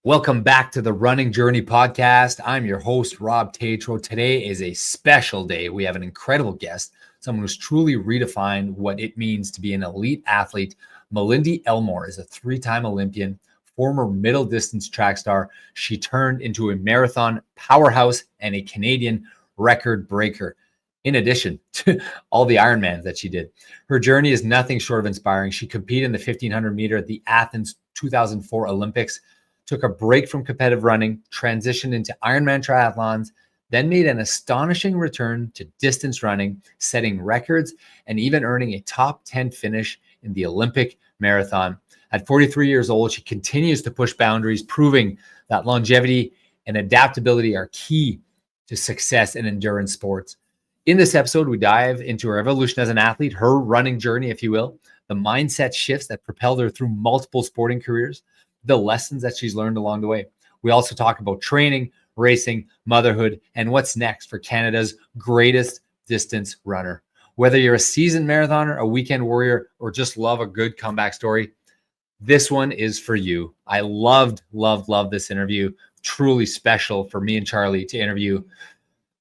Welcome back to the Running Journey podcast. I'm your host, Rob Tatro. Today is a special day. We have an incredible guest, someone who's truly redefined what it means to be an elite athlete. Malindi Elmore is a three-time Olympian, former middle distance track star. She turned into a marathon powerhouse and a Canadian record breaker, in addition to all the Ironmans that she did. Her journey is nothing short of inspiring. She competed in the 1500 meter at the Athens 2004 Olympics, took a break from competitive running, transitioned into Ironman triathlons, then made an astonishing return to distance running, setting records and even earning a top 10 finish in the Olympic marathon. At 43 years old, she continues to push boundaries, proving that longevity and adaptability are key to success in endurance sports. In this episode, we dive into her evolution as an athlete, her running journey, if you will, the mindset shifts that propelled her through multiple sporting careers, the lessons that she's learned along the way. We also talk about training, racing, motherhood, and what's next for Canada's greatest distance runner. Whether you're a seasoned marathoner, a weekend warrior, or just love a good comeback story, this one is for you. I loved this interview. Truly special for me and Charlie to interview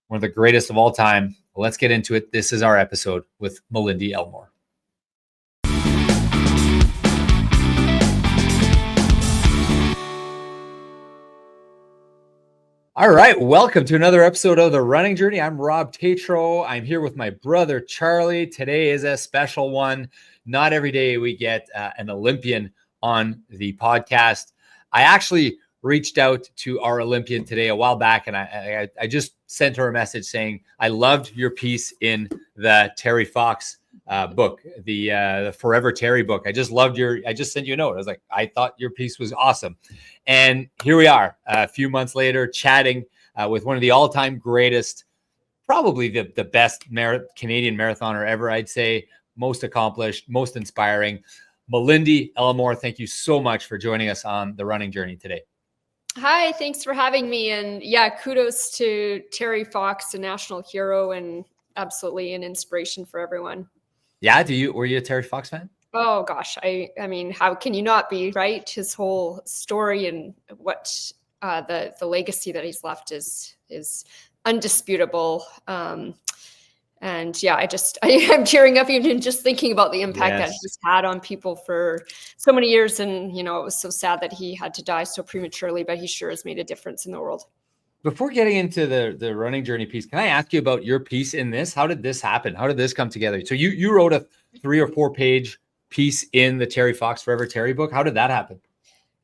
one of the greatest of all time. Let's get into it. This is our episode with Malindi Elmore. All right, welcome to another episode of The Running Journey. I'm Rob Tatro. I'm here with my brother, Charlie. Today is a special one. Not every day we get an Olympian on the podcast. I actually reached out to our Olympian today a while back, and I just sent her a message saying, I loved your piece in the Terry Fox book, the Forever Terry book. I just sent you a note. I was like, I thought your piece was awesome. And here we are a few months later chatting with one of the all-time greatest, probably the best Canadian marathoner ever, I'd say, most accomplished, most inspiring. Malindi Elmore, thank you so much for joining us on The Running Journey today. Hi, thanks for having me. And yeah, kudos to Terry Fox, a national hero and absolutely an inspiration for everyone. Yeah, were you a Terry Fox fan? Oh gosh, I mean, how can you not be, right? His whole story and what the legacy that he's left is undisputable. And yeah, I'm tearing up even just thinking about the impact that he's had on people for so many years. And, you know, it was so sad that he had to die so prematurely, but he sure has made a difference in the world. Before getting into the running journey piece, can I ask you about your piece in this? How did this happen? How did this come together? So you wrote a 3 or 4 page piece in the Terry Fox Forever Terry book. How did that happen?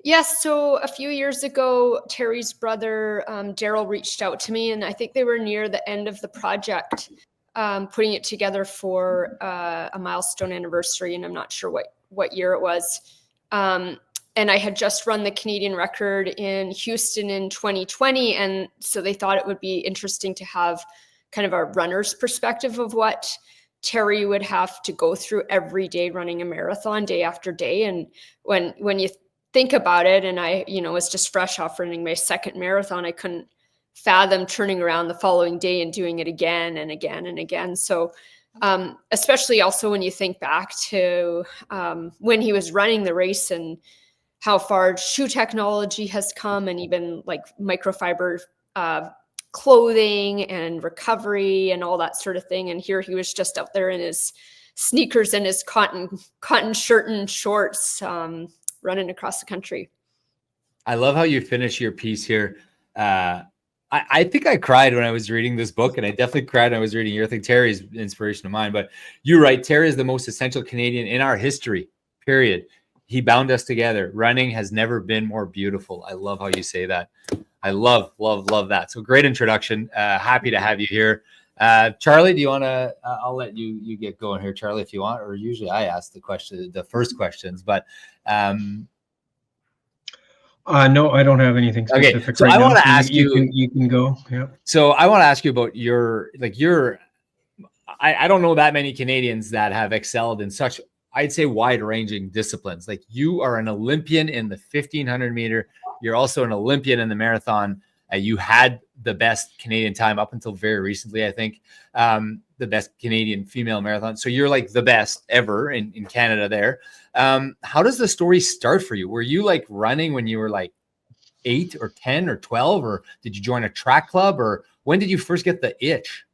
Yes. So a few years ago, Terry's brother, Daryl, reached out to me, and I think they were near the end of the project, putting it together for a milestone anniversary. And I'm not sure what year it was. And I had just run the Canadian record in Houston in 2020. And so they thought it would be interesting to have kind of a runner's perspective of what Terry would have to go through every day running a marathon day after day. And when you think about it, and I, was just fresh off running my second marathon, I couldn't fathom turning around the following day and doing it again and again and again. So especially also when you think back to when he was running the race and how far shoe technology has come, and even like microfiber clothing and recovery and all that sort of thing. And here he was just out there in his sneakers and his cotton shirt and shorts, running across the country. I love how you finish your piece here. I think I cried when I was reading this book, and I definitely cried when I was reading your thing. Terry's inspiration of mine, but you're right. Terry is the most essential Canadian in our history, period. He bound us together. Running has never been more beautiful. I love how you say that. I love that. So great introduction. Happy to have you here. Charlie, do you want to, I'll let you get going here, Charlie, if you want, or usually I ask the first questions, but no, I don't have anything specific. Okay, so right I want to ask you. You can go. Yeah. So I want to ask you about I don't know that many Canadians that have excelled in such, I'd say, wide-ranging disciplines. Like, you are an Olympian in the 1500 meter. You're also an Olympian in the marathon. You had the best Canadian time up until very recently, I think, the best Canadian female marathon. So you're like the best ever in Canada there. How does the story start for you? Were you like running when you were like 8 or 10 or 12, or did you join a track club, or when did you first get the itch?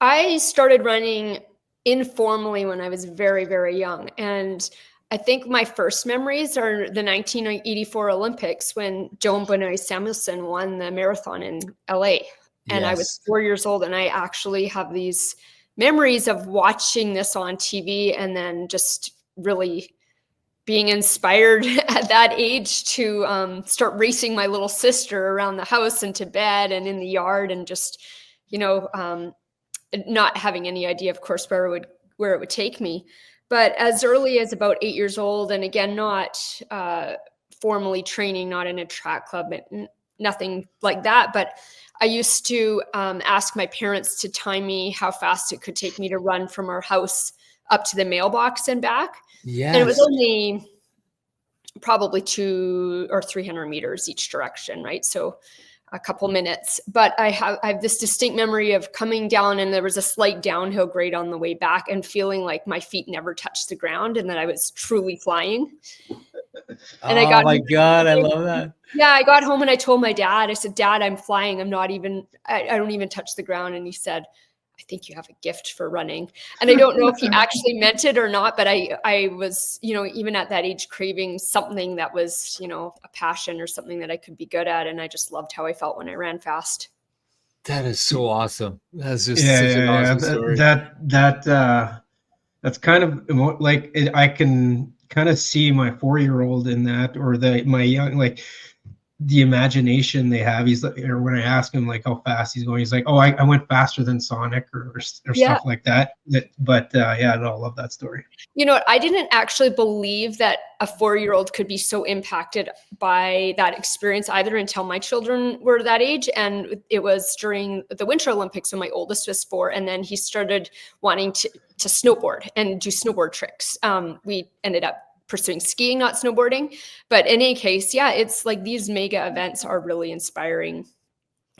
I started running informally when I was very, very young. And I think my first memories are the 1984 Olympics when Joan Benoit Samuelson won the marathon in LA. And I was 4 years old, and I actually have these memories of watching this on TV and then just really being inspired at that age to start racing my little sister around the house and to bed and in the yard, and just, not having any idea, of course, where it would take me. But as early as about 8 years old, and again, not formally training, not in a track club, nothing like that, but I used to ask my parents to time me how fast it could take me to run from our house up to the mailbox and back. Yes. And it was only probably 200 or 300 meters each direction, right? So a couple minutes. But I have this distinct memory of coming down, and there was a slight downhill grade on the way back, and feeling like my feet never touched the ground and that I was truly flying. And oh my God, I love that. Yeah, I got home and I told my dad, I said, Dad, I'm flying. I don't even touch the ground. And he said, I think you have a gift for running. And I don't know if he actually meant it or not, but I was, even at that age, craving something that was, a passion or something that I could be good at. And I just loved how I felt when I ran fast. That is so awesome. That's just such an awesome story. That's kind of like I can kind of see my 4-year-old in that, or my young, like the imagination they have. He's like, or when I ask him like how fast he's going, he's like, oh, I went faster than Sonic or stuff like that. But I love that story. You know what? I didn't actually believe that a 4-year-old could be so impacted by that experience either until my children were that age. And it was during the Winter Olympics when my oldest was 4. And then he started wanting to snowboard and do snowboard tricks. We ended up pursuing skiing, not snowboarding. But in any case, it's like these mega events are really inspiring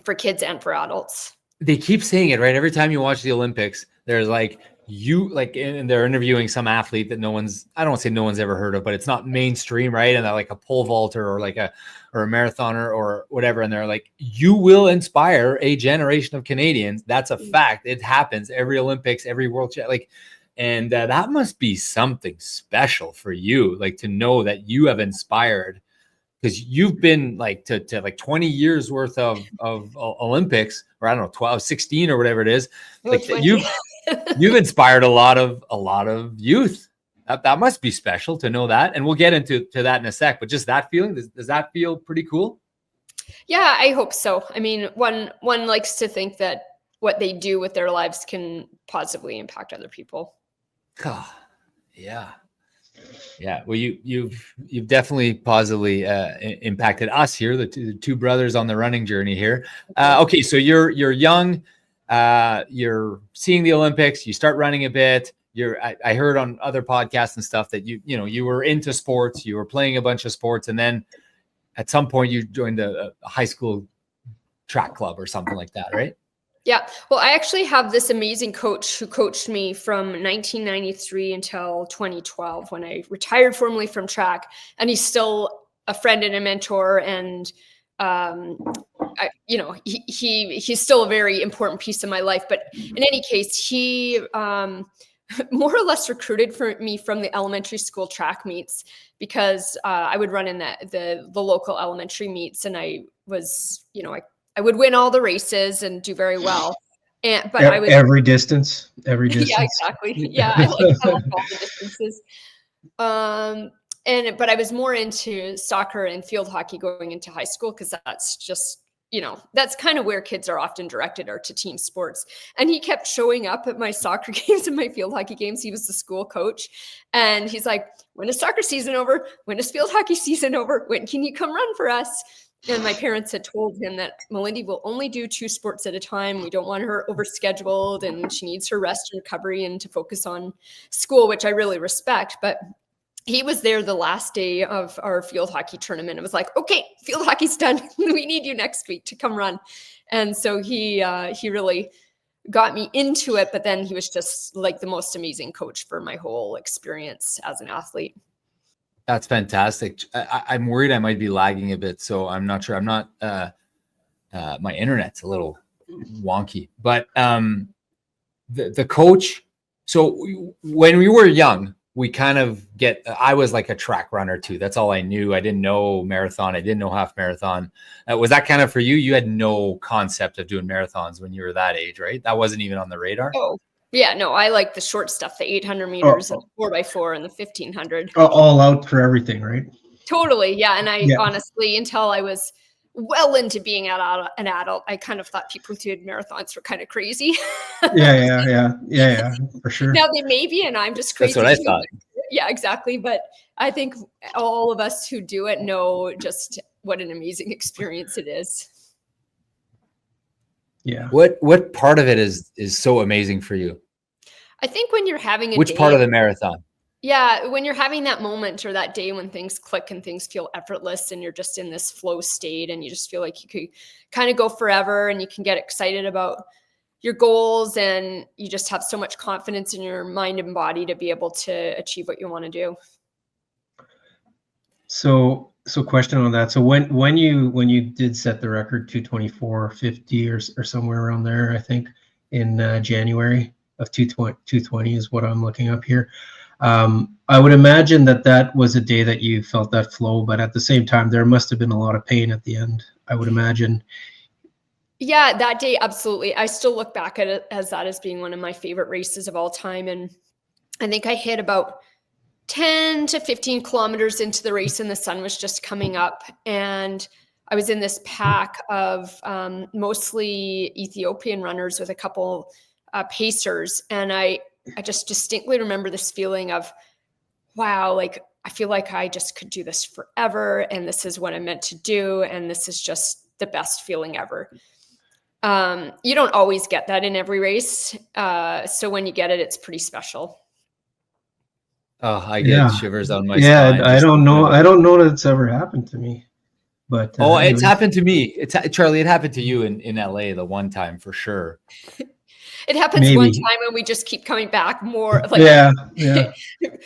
for kids and for adults. They keep saying it, right? Every time you watch the Olympics, there's and they're interviewing some athlete that I don't want to say no one's ever heard of, but it's not mainstream, right? And they're like a pole vaulter or a marathoner or whatever. And they're like, you will inspire a generation of Canadians. That's a fact. It happens every Olympics, every World Championship. And that must be something special for you, like to know that you have inspired, because you've been like to like 20 years worth of Olympics, or I don't know, 12, 16 or whatever it is. Like you've inspired a lot of youth. That must be special to know that. And we'll get into that in a sec, but just that feeling, does that feel pretty cool? Yeah, I hope so. I mean, one likes to think that what they do with their lives can positively impact other people. Oh, yeah. Well, you've definitely positively impacted us here, the two brothers on the running journey here. Okay, so you're young, you're seeing the Olympics, you start running a bit. I heard on other podcasts and stuff that you were into sports, you were playing a bunch of sports, and then at some point you joined a high school track club or something like that, right? Yeah. Well, I actually have this amazing coach who coached me from 1993 until 2012 when I retired formally from track. And he's still a friend and a mentor. And, he's still a very important piece of my life. But in any case, he more or less recruited for me from the elementary school track meets, because I would run in the local elementary meets. And I was, I would win all the races and do very well. But I was every distance. Yeah, exactly. Yeah, I like all the distances. But I was more into soccer and field hockey going into high school, because that's just, that's kind of where kids are often directed, are to team sports. And he kept showing up at my soccer games and my field hockey games. He was the school coach. And he's like, when is soccer season over? When is field hockey season over? When can you come run for us? And my parents had told him that Malindi will only do 2 sports at a time. We don't want her overscheduled, and she needs her rest and recovery and to focus on school, which I really respect. But he was there the last day of our field hockey tournament. It was like, okay, field hockey's done. We need you next week to come run. And so he really got me into it. But then he was just like the most amazing coach for my whole experience as an athlete. That's fantastic. I'm worried I might be lagging a bit, so I'm not sure. I'm not. My internet's a little wonky, but the coach. So when we were young, we kind of I was like a track runner too. That's all I knew. I didn't know marathon. I didn't know half marathon. Was that kind of for you? You had no concept of doing marathons when you were that age, right? That wasn't even on the radar. Oh, yeah, no, I like the short stuff, the 800 meters and 4x4 and the 1500. All out for everything, right? Totally. Yeah. And I honestly, until I was well into being an adult, I kind of thought people who did marathons were kind of crazy. Yeah, for sure. Now they may be, and I'm just crazy. That's what I thought. Yeah, exactly. But I think all of us who do it know just what an amazing experience it is. Yeah. What part of it is so amazing for you? I think when you're having Which part of the marathon? Yeah, when you're having that moment or that day when things click and things feel effortless and you're just in this flow state and you just feel like you could kind of go forever and you can get excited about your goals and you just have so much confidence in your mind and body to be able to achieve what you want to do. So question on that. So when you did set the record 224.50 or somewhere around there, I think in January of 220 is what I'm looking up here. I would imagine that was a day that you felt that flow, but at the same time, there must have been a lot of pain at the end, I would imagine. Yeah, that day, absolutely. I still look back at it as that as being one of my favorite races of all time. And I think I hit about 10 to 15 kilometers into the race and the sun was just coming up. And I was in this pack of mostly Ethiopian runners with a couple pacers. And I just distinctly remember this feeling of, wow, like, I feel like I just could do this forever. And this is what I'm meant to do. And this is just the best feeling ever. You don't always get that in every race. So when you get it, it's pretty special. Oh, I get shivers on my spine. spine. I don't know. I don't know that it's ever happened to me. But it's happened to me. Charlie, it happened to you in LA the one time for sure. It happens one time and we just keep coming back more like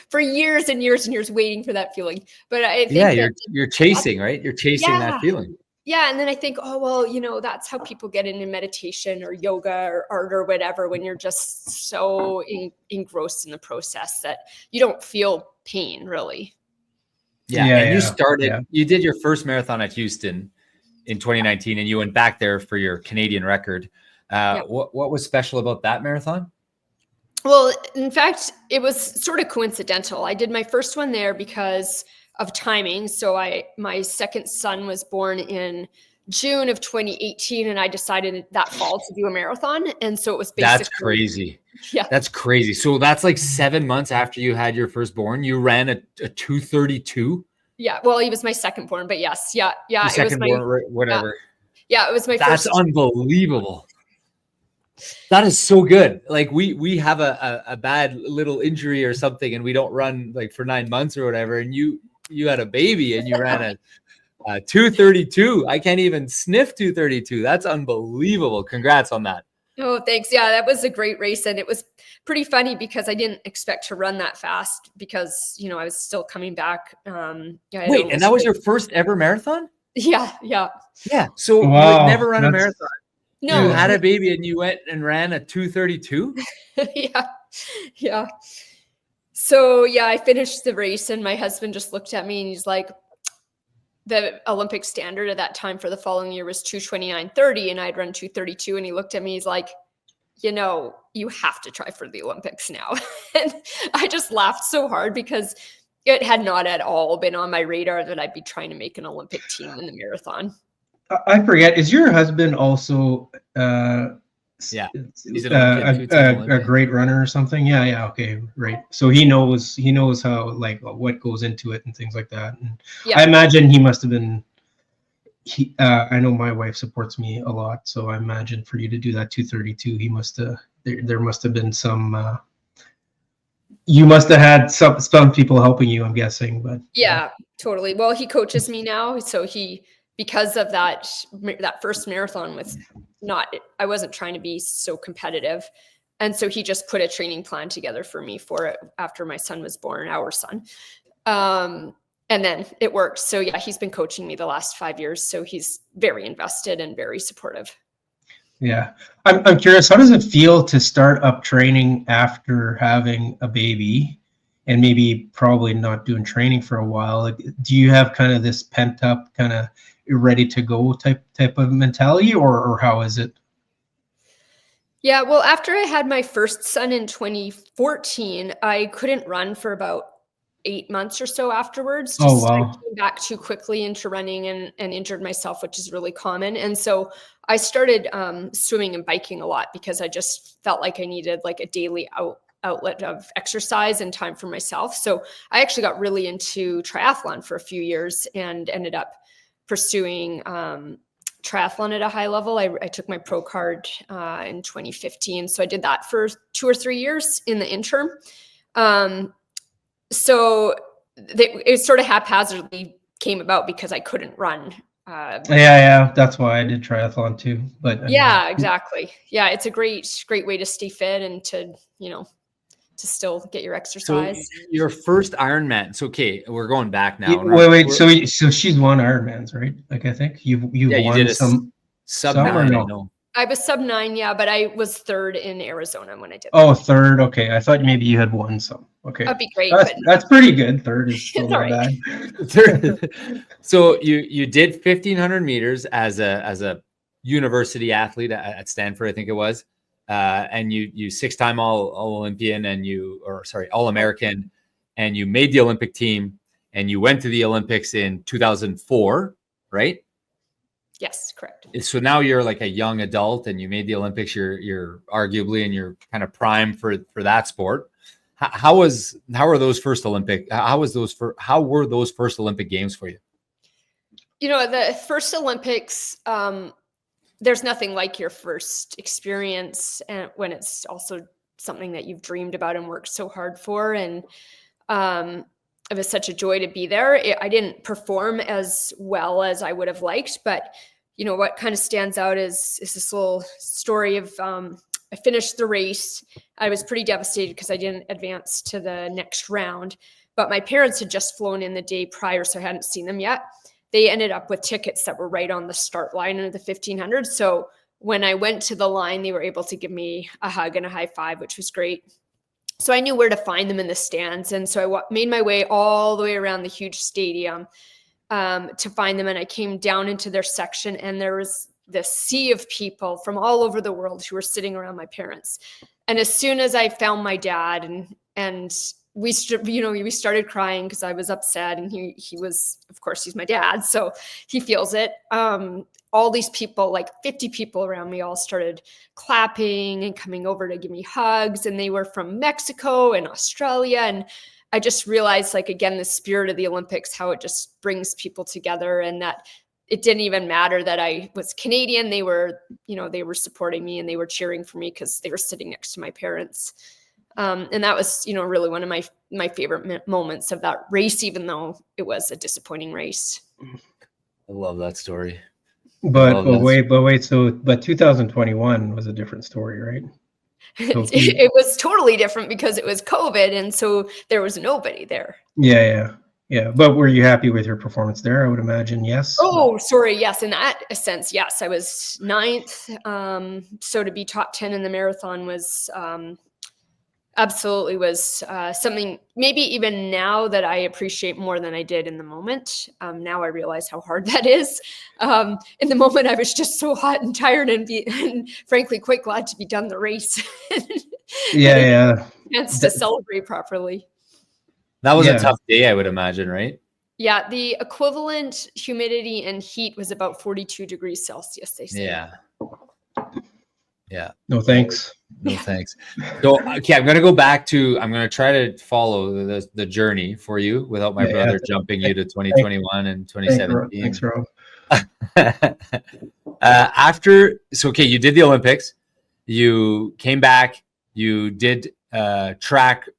for years and years and years waiting for that feeling. But I think you're chasing, right? You're chasing that feeling. Yeah. And then I think, oh, well, that's how people get into meditation or yoga or art or whatever, when you're just so engrossed in the process that you don't feel pain really. You did your first marathon at Houston in 2019 and you went back there for your Canadian record. What was special about that marathon? Well, in fact, it was sort of coincidental. I did my first one there because of timing. So my second son was born in June of 2018 and I decided that fall to do a marathon. And so it was basically— That's crazy. Yeah. That's crazy. So that's like 7 months after you had your firstborn, you ran a 2:32. Yeah. Well, he was my second born, but yes. Yeah. Yeah. It was whatever. Yeah. It was my first. That's unbelievable. That is so good. Like we have a bad little injury or something and we don't run like for 9 months or whatever. And you had a baby and you ran a 2:32. I can't even sniff 2:32. That's unbelievable. Congrats on that. Oh, thanks. Yeah, that was a great race. And it was pretty funny because I didn't expect to run that fast because, I was still coming back. Wait, and that was your first ever marathon? Yeah. Yeah. Yeah. So you had never run a marathon. No. You had a baby and you went and ran a 2:32? Yeah. Yeah. So I finished the race and my husband just looked at me and he's like, the Olympic standard at that time for the following year was 2:29:30 and I'd run 2:32. And he looked at me, he's like, you have to try for the Olympics now. And I just laughed so hard because it had not at all been on my radar that I'd be trying to make an Olympic team in the marathon. I forget, is your husband also he's a great runner or something? Yeah. Okay. Right. So he knows how, like, what goes into it and things like that. And I imagine he must've been, I know my wife supports me a lot. So I imagine for you to do that 2:32, there must've been some, you must've had some people helping you, I'm guessing, but. Yeah, totally. Well, he coaches me now. So because of that first marathon I wasn't trying to be so competitive. And so he just put a training plan together for me for it after my son was born, our son. And then it worked. So yeah, he's been coaching me the last 5 years. So he's very invested and very supportive. Yeah. I'm curious, how does it feel to start up training after having a baby and maybe probably not doing training for a while? Like, do you have kind of this pent up kind of ready to go type of mentality, or how is it? Yeah, well, after I had my first son in 2014, I couldn't run for about 8 months or so afterwards. Oh, Just I wow. came back too quickly into running and injured myself, which is really common. And so I started swimming and biking a lot because I just felt like I needed like a daily outlet of exercise and time for myself. So I actually got really into triathlon for a few years and ended up pursuing triathlon at a high level. I took my pro card in 2015. So I did that for 2 or 3 years in the interim. So it sort of haphazardly came about because I couldn't run. Yeah, that's why I did triathlon too. But I Yeah, mean, exactly. Yeah, it's a great way to stay fit and to, to still get your So exercise. your first Ironman. So okay, we're going back now. wait. So she's won Ironmans, right? Like, I think you've Yeah, you won did a some sub or 9. I no? know. I was sub 9, yeah, but I was third in Arizona when I did that. Oh, third. Okay, I thought maybe you had won some. Okay, That'd be great, that's but that's pretty good. Third is still it's not all right. bad. So you did 1500 meters as a university athlete at Stanford, I think it was, and you 6-time all Olympian and All American, and you made the Olympic team, and you went to the Olympics in 2004, right? Yes, correct. So now you're like a young adult and you made the Olympics. You're arguably in your kind of prime for that sport. How were those first Olympic Games for you? The first Olympics, there's nothing like your first experience, and when it's also something that you've dreamed about and worked so hard for. And it was such a joy to be there. I didn't perform as well as I would have liked, but what kind of stands out is this little story of I finished the race. I was pretty devastated because I didn't advance to the next round, but my parents had just flown in the day prior, so I hadn't seen them yet. They ended up with tickets that were right on the start line of the 1500. So when I went to the line, they were able to give me a hug and a high five, which was great. So I knew where to find them in the stands. And so I made my way all the way around the huge stadium to find them. And I came down into their section, and there was this sea of people from all over the world who were sitting around my parents. And as soon as I found my dad and we started crying because I was upset, and he was, of course, he's my dad, so he feels it. All these people, like 50 people around me, all started clapping and coming over to give me hugs, and they were from Mexico and Australia. And I just realized, like, again, the spirit of the Olympics, how it just brings people together, and that it didn't even matter that I was Canadian. They were supporting me, and they were cheering for me because they were sitting next to my parents. And that was, really one of my favorite moments of that race, even though it was a disappointing race. I love that story. But wait. So 2021 was a different story, right? So it was totally different because it was COVID, and so there was nobody there. Yeah. But were you happy with your performance there? I would imagine, yes. Oh, sorry. Yes. In that sense, yes. I was 9th. So to be top 10 in the marathon was absolutely was something maybe even now that I appreciate more than I did in the moment. Now I realize how hard that is. In the moment, I was just so hot and tired and frankly quite glad to be done the race. Yeah. Chance to celebrate properly. That was a tough day, I would imagine, right? Yeah, the equivalent humidity and heat was about 42 degrees Celsius, they say. Yeah. No thanks. No thanks. So, okay, I'm going to try to follow the journey for you without my brother jumping you to 2021 and 2017. Thanks, Rob. You did the Olympics. You came back. You did track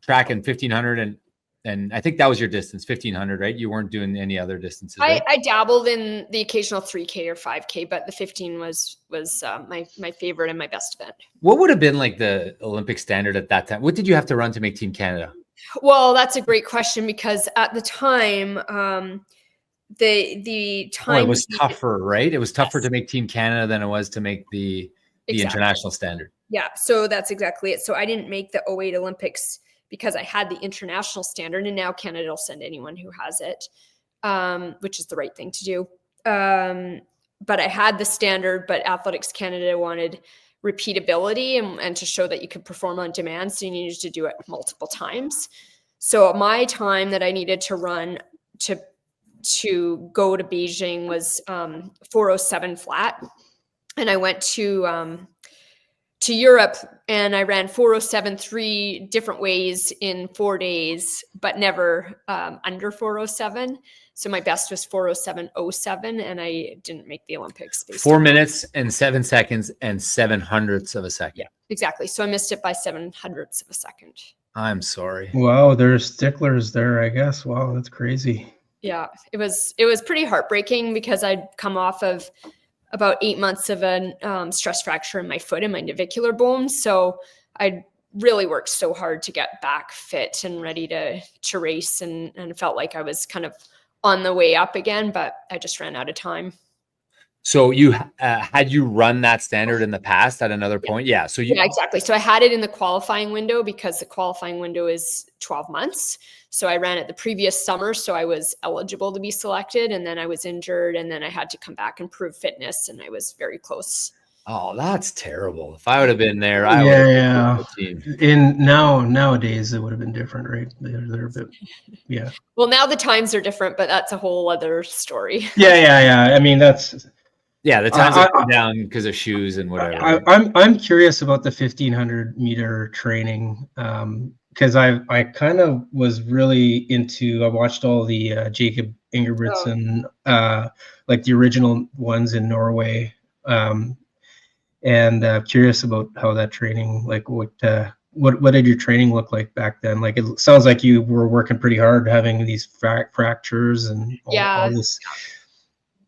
in 1500 and I think that was your distance, 1500, right? You weren't doing any other distances, right? I dabbled in the occasional 3K or 5K, but the 15 was my favorite and my best event. What would have been like the Olympic standard at that time? What did you have to run to make Team Canada? Well, that's a great question, because at the time, the Oh, it time was needed- tougher, right? It was tougher Yes. to make Team Canada than it was to make the Exactly. international standard. Yeah, so that's exactly it. So I didn't make the 08 Olympics because I had the international standard, and now Canada will send anyone who has it, which is the right thing to do. But I had the standard, but Athletics Canada wanted repeatability and to show that you could perform on demand. So you needed to do it multiple times. So my time that I needed to run to go to Beijing was 4:07 flat. And I went to Europe, and I ran 4:07 3 different ways in 4 days, but never under 4:07. So my best was 4:07.07, and I didn't make the Olympics. 4 minutes and 7 seconds and 7/100ths of a second. Yeah, exactly. So I missed it by 7/100ths of a second. I'm sorry. Wow, there's sticklers there, I guess. Wow, that's crazy. Yeah, it was pretty heartbreaking, because I'd come off of about 8 months of a stress fracture in my foot and my navicular bone. So I really worked so hard to get back fit and ready to race, and felt like I was kind of on the way up again, but I just ran out of time. So you had you run that standard in the past at another point? Yeah. So you, Yeah, exactly. So I had it in the qualifying window, because the qualifying window is 12 months. So I ran it the previous summer, so I was eligible to be selected, and then I was injured, and then I had to come back and prove fitness, and I was very close. oh, that's terrible. If I would have been there, I would Yeah, have yeah. been the team. In nowadays, it would have been different, right? They're a bit, yeah. Well, now the times are different, but that's a whole other story. Yeah. I mean, that's. Yeah, the times have come down because of shoes and whatever. I'm curious about the 1500 meter training, because I kind of was really into. I watched all the Jacob Ingebrigtsen, like the original ones in Norway, and curious about how that training, like what did your training look like back then? Like, it sounds like you were working pretty hard, having these fractures and all this.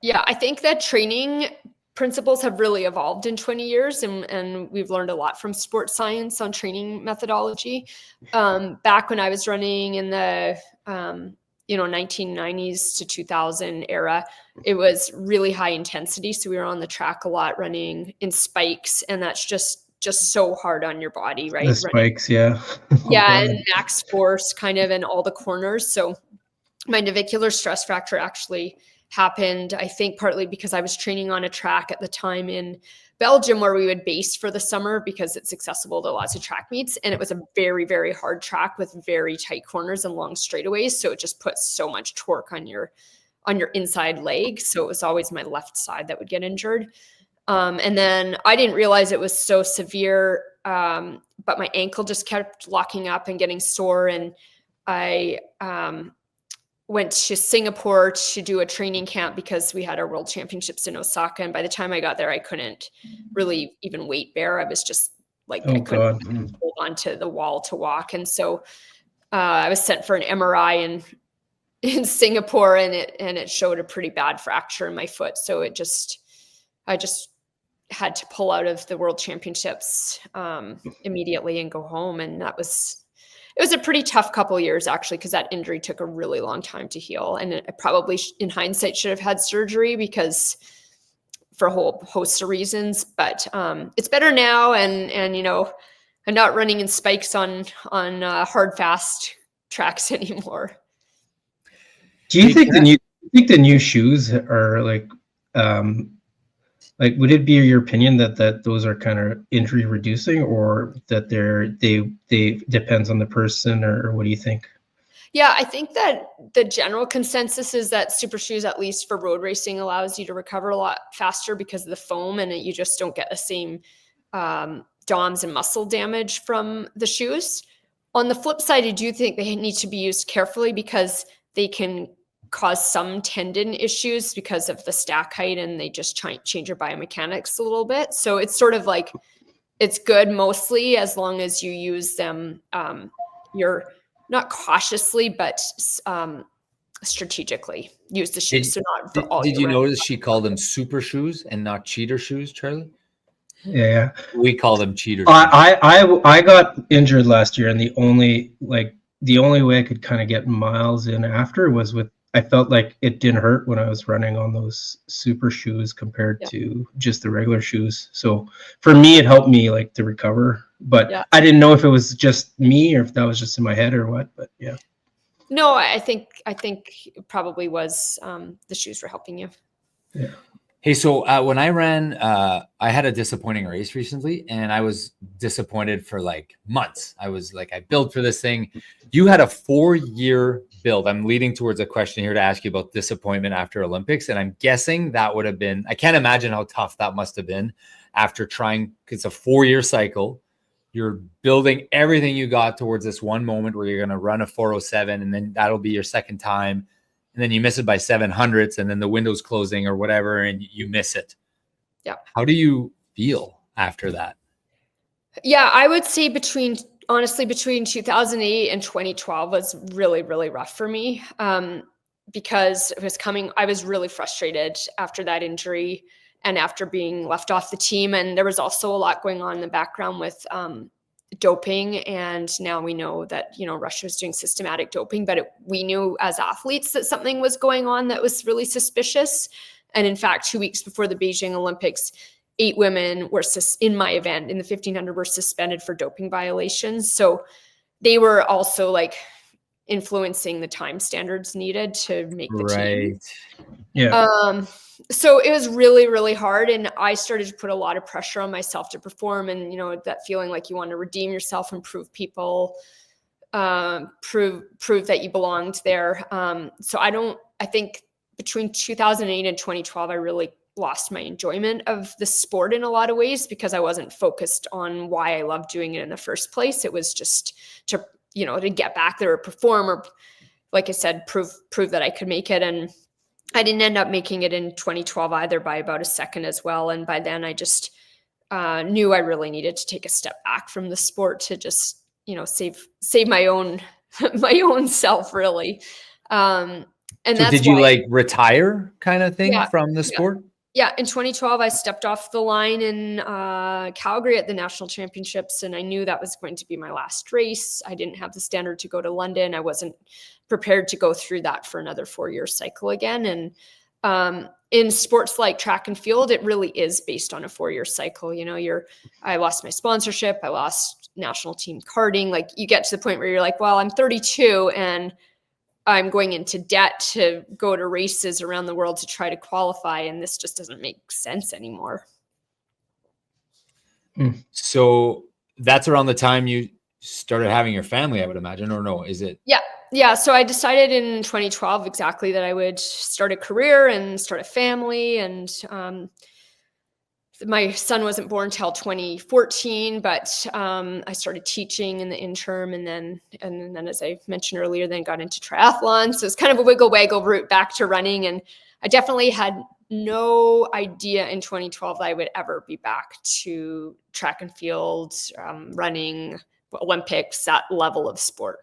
Yeah, I think that training principles have really evolved in 20 years, and we've learned a lot from sports science on training methodology. Back when I was running in the 1990s to 2000 era, it was really high intensity. So we were on the track a lot, running in spikes, and that's just so hard on your body, right? The spikes, yeah. Yeah, and max force kind of in all the corners. So my navicular stress fracture actually happened, I think, partly because I was training on a track at the time in Belgium where we would base for the summer, because it's accessible to lots of track meets. And it was a very, very hard track with very tight corners and long straightaways. So it just puts so much torque on your inside leg. So it was always my left side that would get injured. And then I didn't realize it was so severe, but my ankle just kept locking up and getting sore. And I went to Singapore to do a training camp, because we had our world championships in Osaka. And by the time I got there, I couldn't really even weight bear. I was just like, I couldn't hold onto the wall to walk. And so I was sent for an MRI in Singapore, and it showed a pretty bad fracture in my foot. So I just had to pull out of the world championships immediately and go home. And it was a pretty tough couple of years, actually, because that injury took a really long time to heal. And I probably, in hindsight, should have had surgery, because for a whole host of reasons. But it's better now, and I'm not running in spikes on hard, fast tracks anymore. Do you think the new shoes are like, would it be your opinion that those are kind of injury reducing, or that they depends on the person, or what do you think? Yeah, I think that the general consensus is that super shoes, at least for road racing, allows you to recover a lot faster because of the foam, and you just don't get the same DOMS and muscle damage from the shoes. On the flip side, I do think they need to be used carefully, because they can cause some tendon issues because of the stack height, and they just change your biomechanics a little bit. So it's sort of like, it's good mostly as long as you use them, you're not cautiously, but strategically use the shoes. So not for all. Did you notice she called them super shoes and not cheater shoes, Charlie? Yeah, we call them cheater shoes. I got injured last year, and the only the only way I could kind of get miles in after was with, I felt like it didn't hurt when I was running on those super shoes compared Yeah. to just the regular shoes. So for me, it helped me like to recover, but Yeah. I didn't know if it was just me or if that was just in my head or what, but yeah. No, I think it probably was the shoes were helping you. Yeah. Hey, so when I ran, I had a disappointing race recently, and I was disappointed for like months. I was like, I built for this thing. You had a 4-year build. I'm leading towards a question here to ask you about disappointment after Olympics, and I'm guessing that would have been, I can't imagine how tough that must have been after trying, it's a 4-year cycle. You're building everything you got towards this one moment where you're going to run a 4:07, and then that'll be your second time. And then you miss it by 700ths, and then the window's closing or whatever, and you miss it. Yeah. How do you feel after that? Yeah, I would say honestly, between 2008 and 2012 was really, really rough for me because I was really frustrated after that injury and after being left off the team. And there was also a lot going on in the background with doping. And now we know that, Russia was doing systematic doping, but we knew as athletes that something was going on that was really suspicious. And in fact, 2 weeks before the Beijing Olympics, 8 women were in my event in the 1500 were suspended for doping violations. So they were also like influencing the time standards needed to make the team. Yeah. So it was really, really hard. And I started to put a lot of pressure on myself to perform. And, that feeling like you want to redeem yourself and prove people, prove that you belonged there. So I think between 2008 and 2012, I really lost my enjoyment of the sport in a lot of ways because I wasn't focused on why I loved doing it in the first place. It was just to get back there or perform or, like I said, prove that I could make it. And I didn't end up making it in 2012 either by about a second as well. And by then I just knew I really needed to take a step back from the sport to just, save my own, my own self really. And so that's did you like retire kind of thing from the sport? Yeah. In 2012, I stepped off the line in Calgary at the national championships, and I knew that was going to be my last race. I didn't have the standard to go to London. I wasn't prepared to go through that for another 4-year cycle again. And in sports like track and field, it really is based on a 4-year cycle. I lost my sponsorship. I lost national team karting. Like you get to the point where you're like, well, I'm 32 and I'm going into debt to go to races around the world to try to qualify. And this just doesn't make sense anymore. So that's around the time you started having your family, I would imagine, or no, is it? Yeah. Yeah. So I decided in 2012 exactly that I would start a career and start a family. And my son wasn't born till 2014, but I started teaching in the interim, and then as I mentioned earlier, then got into triathlons. So it's kind of a wiggle route back to running. And I definitely had no idea in 2012 that I would ever be back to track and field, running, Olympics, that level of sport.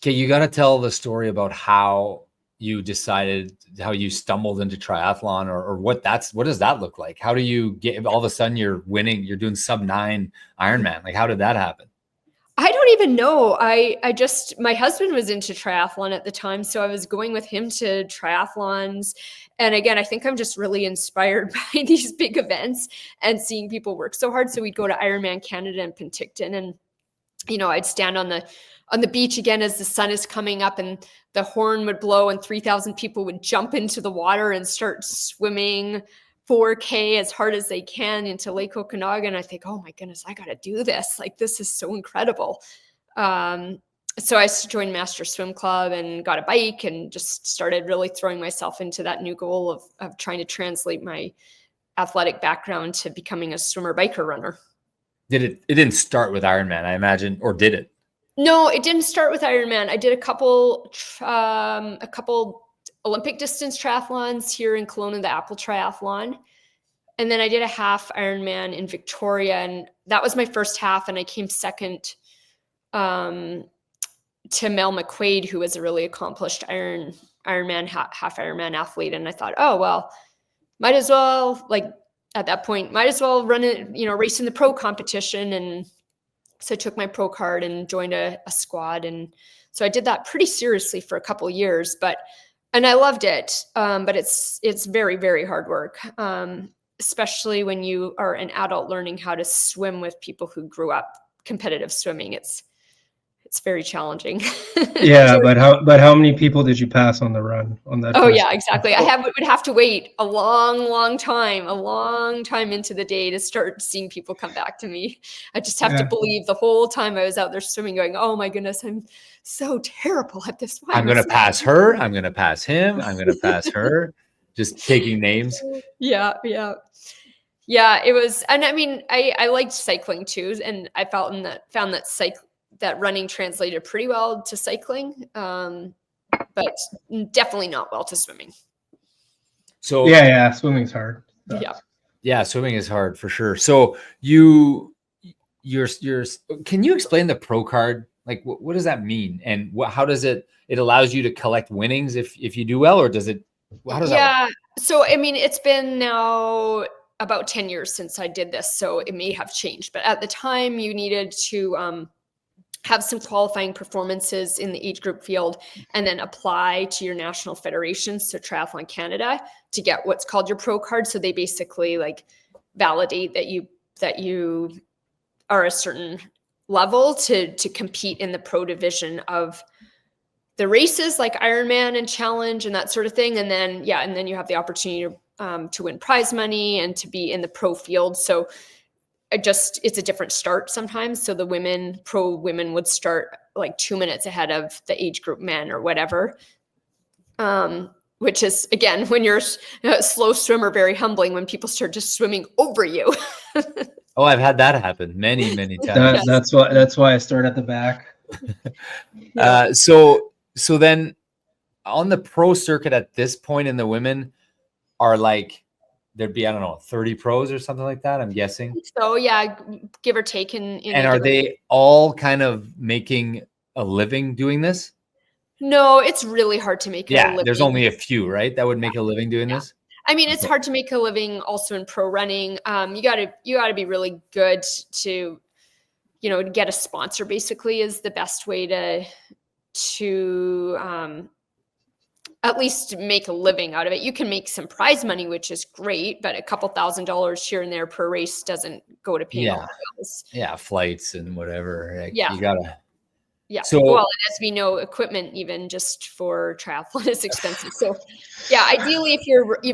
Okay, you got to tell the story about how you decided, how you stumbled into triathlon, or what does that look like? How do you get, all of a sudden you're winning, you're doing sub-9 Ironman? Like, how did that happen? I don't even know. My husband was into triathlon at the time, so I was going with him to triathlons. And again, I think I'm just really inspired by these big events and seeing people work so hard. So we'd go to Ironman Canada and Penticton, and I'd stand on the beach again as the sun is coming up and the horn would blow and 3,000 people would jump into the water and start swimming 4K as hard as they can into Lake Okanagan. And I think, oh my goodness, I got to do this. Like, this is so incredible. So I joined Master Swim Club and got a bike and just started really throwing myself into that new goal of trying to translate my athletic background to becoming a swimmer, biker, runner. It didn't start with Ironman, I imagine, or did it? No, it didn't start with Ironman. I did a couple Olympic distance triathlons here in Kelowna, the Apple Triathlon. And then I did a half Ironman in Victoria, and that was my first half. And I came second to Mel McQuaid, who was a really accomplished Ironman, half Ironman athlete. And I thought, oh, well, might as well, like at that point, run it, race in the pro competition. And So I took my pro card and joined a squad. And so I did that pretty seriously for a couple of years, and I loved it. But it's very, very hard work. Especially when you are an adult learning how to swim with people who grew up competitive swimming. It's very challenging. Yeah, but how many people did you pass on the run on that? Oh yeah, exactly. I would have to wait a long time into the day to start seeing people come back to me. I just have to believe the whole time I was out there swimming, going, "Oh my goodness, I'm so terrible at this." I'm going to pass her. I'm going to pass him. I'm going to pass her. Just taking names. Yeah. It was, and I mean, I liked cycling too, and I found that running translated pretty well to cycling, but definitely not well to swimming. So yeah, swimming's hard. Yeah, swimming is hard for sure. So you're can you explain the pro card? Like, what does that mean, and how does it allows you to collect winnings if you do well, or does it? How does that work? So I mean, it's been now about 10 years since I did this, so it may have changed. But at the time, you needed to have some qualifying performances in the age group field and then apply to your national federation, so Triathlon Canada, to get what's called your pro card. So they basically like validate that you are a certain level to compete in the pro division of the races like Ironman and Challenge and that sort of thing. And then you have the opportunity to win prize money and to be in the pro field. So it's a different start sometimes. So the pro women would start like 2 minutes ahead of the age group men or whatever. Which is, again, when you're a slow swimmer, very humbling when people start just swimming over you. Oh, I've had that happen many times. That's why I start at the back. So then on the pro circuit at this point in the women are like, there'd be, I don't know, 30 pros or something like that, I'm guessing. So yeah, give or take. And are they all kind of making a living doing this? No, it's really hard to make a living. There's only a few, right? That would make a living doing this. I mean, it's hard to make a living also in pro running. You gotta be really good to get a sponsor, basically, is the best way to at least make a living out of it. You can make some prize money, which is great, but a couple $1,000s here and there per race doesn't go to pay all the bills. Yeah, flights and whatever. Like, you gotta. Yeah. So, well, and as we know, equipment even just for triathlon is expensive. So yeah, ideally if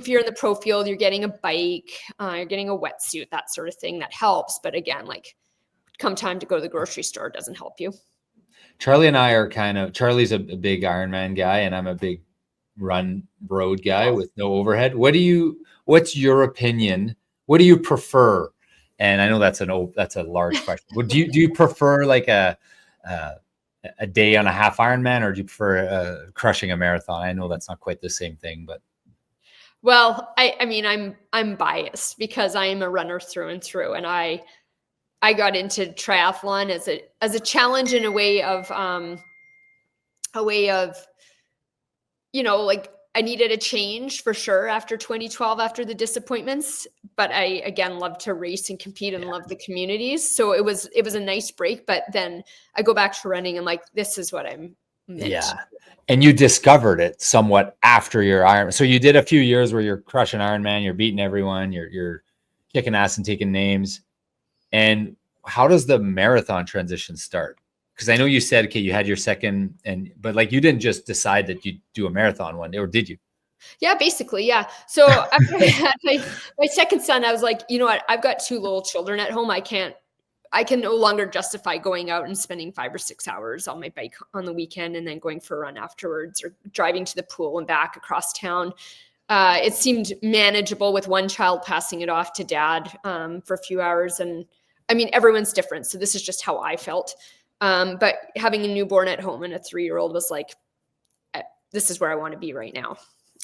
you're in the pro field, you're getting a bike, you're getting a wetsuit, that sort of thing, that helps. But again, like come time to go to the grocery store, it doesn't help you. Charlie and I are Charlie's a big Ironman guy and I'm a big run road guy with no overhead. What's your opinion? What do you prefer? And I know that's a large question. Do you prefer like a day on a half Ironman, or do you prefer crushing a marathon? I know that's not quite the same thing, but. Well, I mean, I'm biased because I am a runner through and through, and I got into triathlon as a challenge in a way of like I needed a change for sure after 2012, after the disappointments, but I again love to race and compete and love the communities. So it was a nice break, but then I go back to running and like, this is what I'm meant. Yeah. And you discovered it somewhat after your Ironman. So you did a few years where you're crushing Ironman, you're beating everyone, you're kicking ass and taking names. And how does the marathon transition start? Because I know you said, okay, you had your second, but like you didn't just decide that you'd do a marathon one day, or did you? Yeah, basically, yeah. So after I had my second son, I was like, you know what? I've got 2 little children at home. I can no longer justify going out and spending 5 or 6 hours on my bike on the weekend and then going for a run afterwards, or driving to the pool and back across town. It seemed manageable with one child passing it off to dad for a few hours. And I mean, everyone's different. So this is just how I felt. But having a newborn at home and a 3-year-old was like, this is where I want to be right now.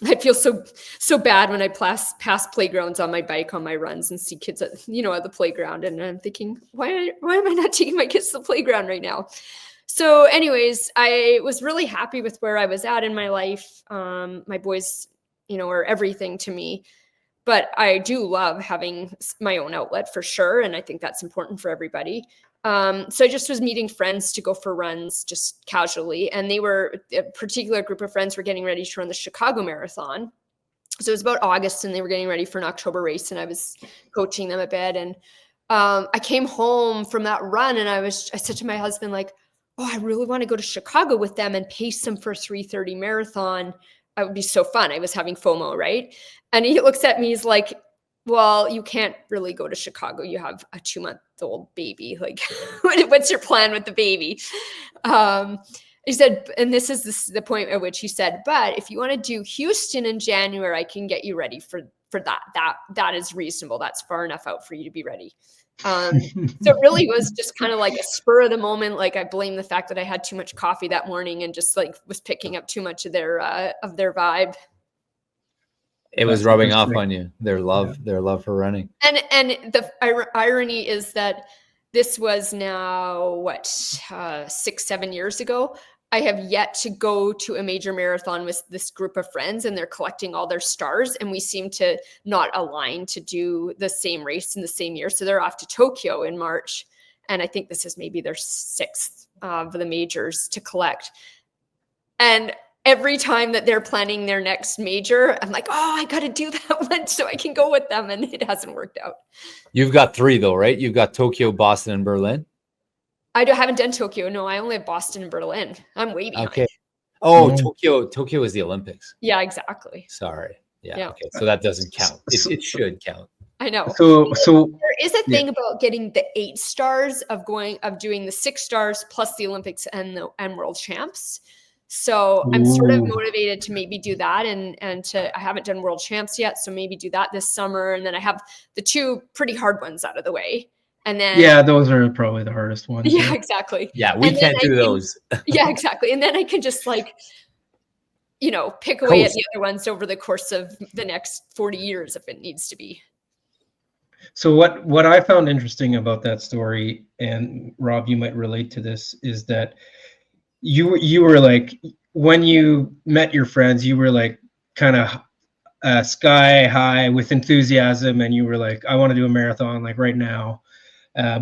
I feel so bad when I pass playgrounds on my bike on my runs and see kids at the playground. And I'm thinking, why am I not taking my kids to the playground right now? So anyways, I was really happy with where I was at in my life. My boys, are everything to me. But I do love having my own outlet for sure. And I think that's important for everybody. So I just was meeting friends to go for runs just casually. And a particular group of friends were getting ready to run the Chicago Marathon. So it was about August and they were getting ready for an October race, and I was coaching them a bit. And I came home from that run and I said to my husband, like, oh, I really want to go to Chicago with them and pace them for a 3:30 marathon. That would be so fun. I was having FOMO, right? And he looks at me, he's like, well, you can't really go to Chicago. You have a 2-month-old baby. Like, what's your plan with the baby? He said, and this is the point at which he said, but if you want to do Houston in January, I can get you ready for that. That is reasonable. That's far enough out for you to be ready. So it really was just kind of like a spur of the moment. Like, I blame the fact that I had too much coffee that morning and just like was picking up too much of their vibe. It was rubbing off on you, their love for running. And the irony is that this was now 6-7 years ago. I have yet to go to a major marathon with this group of friends, and they're collecting all their stars, and we seem to not align to do the same race in the same year. So they're off to Tokyo in March, and I think this is maybe their 6th of the majors to collect. And every time that they're planning their next major, I'm like, oh, I got to do that one so I can go with them, and it hasn't worked out. You've got 3 though, right? You've got Tokyo, Boston, and Berlin. I haven't done Tokyo. No, I only have Boston and Berlin. I'm way behind. Okay. Oh, Tokyo is the Olympics. Yeah, exactly. Sorry. Yeah. Okay. So that doesn't count. It should count. I know. So there is a thing about getting the 8 stars of doing the 6 stars plus the Olympics and world champs. So I'm sort of motivated to maybe do that, and I haven't done world champs yet, so maybe do that this summer, and then I have the 2 pretty hard ones out of the way. And then those are probably the hardest ones. Yeah, exactly. Yeah, we can't do those. Yeah, exactly. And then I can just pick away at the other ones over the course of the next 40 years if it needs to be. So what I found interesting about that story, and Rob, you might relate to this, is that you were like, when you met your friends, you were like kind of sky high with enthusiasm, and you were like, I want to do a marathon like right now.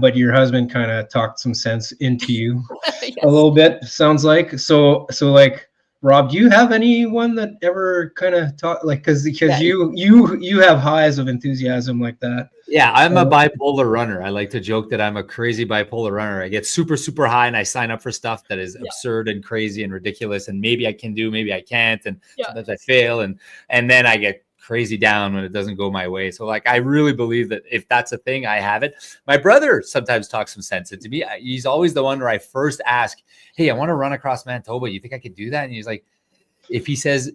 But your husband kind of talked some sense into you Yes. a little bit, sounds like. So like, Rob, do you have anyone that ever kind of talk, like, because you have highs of enthusiasm like that? Yeah, I'm a bipolar runner. I like to joke that I'm a crazy bipolar runner. I get super, super high and I sign up for stuff that is absurd and crazy and ridiculous. And maybe I can do, maybe I can't. And sometimes I fail. And then I get crazy down when it doesn't go my way. So like, I really believe that if that's a thing, I have it. My brother sometimes talks some sense into me. He's always the one where I first ask, hey, I want to run across Manitoba. You think I could do that? And he's like, if he says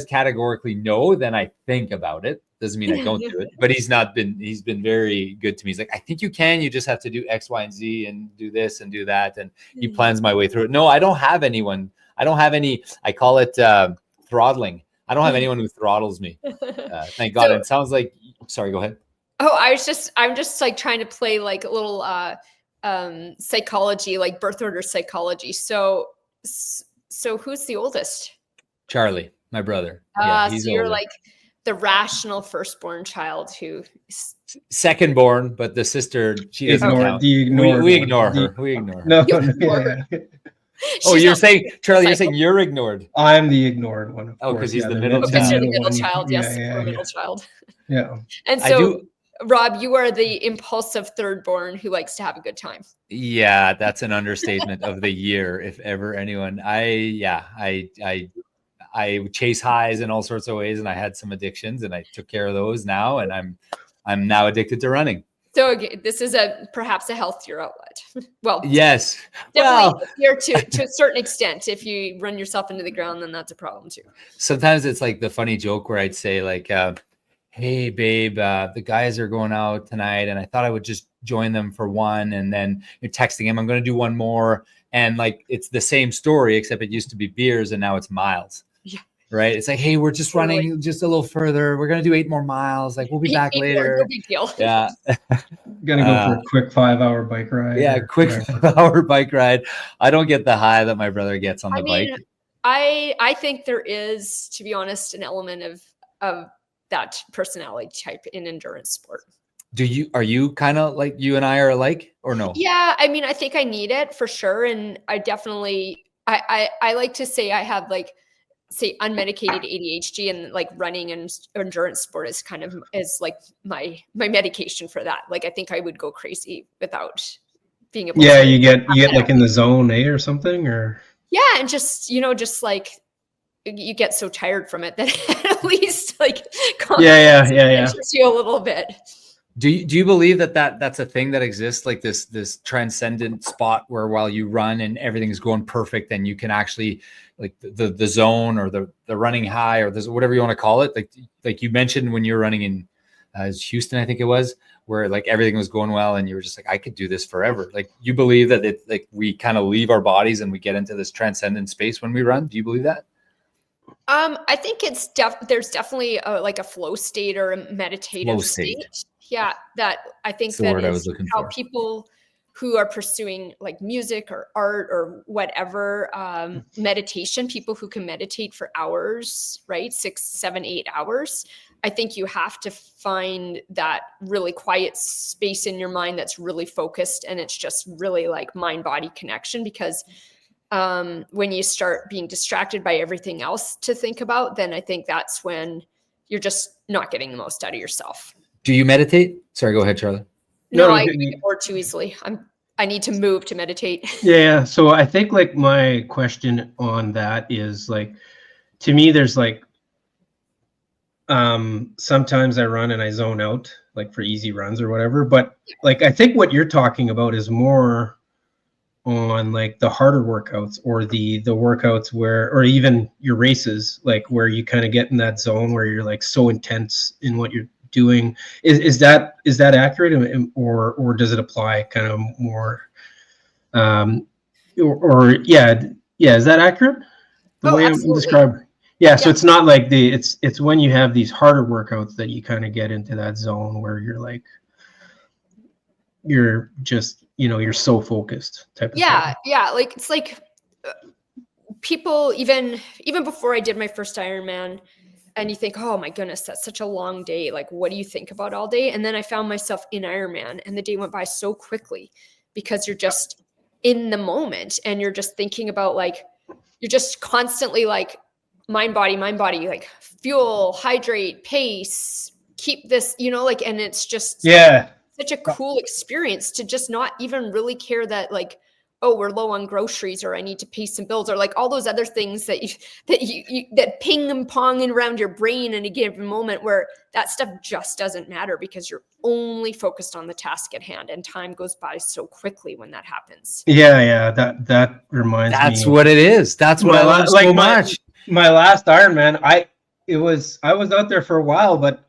categorically no, then I think about it. Doesn't mean I don't do it, but he's been very good to me. He's like, I think you can, you just have to do X, Y, and Z and do this and do that. And he plans my way through it. No, I don't have anyone. I don't have any, I call it throttling. I don't have anyone who throttles me. Thank God. And it sounds like, sorry, go ahead. Oh, I'm just like trying to play like a little psychology, like birth order psychology. So who's the oldest? Charlie, my brother. He's so you're older. Like the rational firstborn child who second born, but the sister, she doesn't count. We ignore her. We ignore her. No, you're saying, Charlie, you're saying you're ignored. I'm the ignored one. Because he's the middle child. Because you're the middle child, yes. Middle child. Yeah. And so, Rob, you are the impulsive thirdborn who likes to have a good time. Yeah, that's an understatement of the year, if ever anyone. I chase highs in all sorts of ways, and I had some addictions, and I took care of those now, and I'm now addicted to running. So this is perhaps a healthier outlet. Well, yes, definitely healthier to a certain extent. If you run yourself into the ground, then that's a problem too. Sometimes it's like the funny joke where I'd say like, hey babe, the guys are going out tonight, and I thought I would just join them for one, and then you're texting him, I'm going to do one more. And like, it's the same story, except it used to be beers and now it's miles. Yeah. Right. It's like, hey, we're just running just a little further. We're going to do 8 more miles. Like, we'll be back later. No big deal. Yeah. Gonna go for a quick 5-hour bike ride. Yeah. Quick 5-hour bike ride. I don't get the high that my brother gets on the bike. I think there is, to be honest, an element of that personality type in endurance sport. Are you kind of like you and I are alike, or no? Yeah, I mean, I think I need it for sure. And I definitely, I like to say I have like, say unmedicated ADHD, and like running and endurance sport is kind of is like my medication for that. Like I think I would go crazy without being able Yeah, to you get have that like in out. the zone, or something, or Yeah, and just just like you get so tired from it that at least like yeah. compensates you a little bit. Do you believe that's a thing that exists, like this transcendent spot where while you run and everything's going perfect, and you can actually like the zone or the running high or this whatever you want to call it, like you mentioned when you were running in Houston, I think it was, where like everything was going well and you were just like, I could do this forever. Like you believe that it like we kind of leave our bodies and we get into this transcendent space when we run? Do you believe that? I think it's there's definitely like a flow state or a meditative Flow state. state. Yeah, that I That's think the that word I was is looking how for. people who are pursuing like music or art or whatever, meditation, people who can meditate for hours, right? 6, 7, 8 hours. I think you have to find that really quiet space in your mind that's really focused, and it's just really like mind-body connection, because when you start being distracted by everything else to think about, then I think that's when you're just not getting the most out of yourself. Do you meditate? Sorry, go ahead, Charlie. No, I good. get bored too easily. I need to move to meditate. Yeah. So I think like my question on that is like, to me, there's like, sometimes I run and I zone out like for easy runs or whatever. But like, I think what you're talking about is more on like the harder workouts, or the workouts where, or even your races, like where you kind of get in that zone where you're like so intense in what you're doing. Is that accurate, or does it apply kind of more, or yeah, is that accurate, the Oh, way I'm absolutely. describing? Yeah, so Yeah. it's not like it's when you have these harder workouts that you kind of get into that zone where you're like, you're just, you're so focused type of Yeah. thing. Yeah. Like it's like people even before I did my first Ironman, and you think, oh my goodness, that's such a long day. Like, what do you think about all day? And then I found myself in Ironman, and the day went by so quickly because you're just in the moment, and you're just thinking about like, you're just constantly like mind, body, like fuel, hydrate, pace, keep this, like, and it's just Yeah. such a cool experience to just not even really care that like, oh, we're low on groceries, or I need to pay some bills, or like all those other things that that ping and pong around your brain in a given moment, where that stuff just doesn't matter because you're only focused on the task at hand, and time goes by so quickly when that happens. Yeah, that reminds That's me. what it is. That's what I love so much. My last Ironman, I was out there for a while, but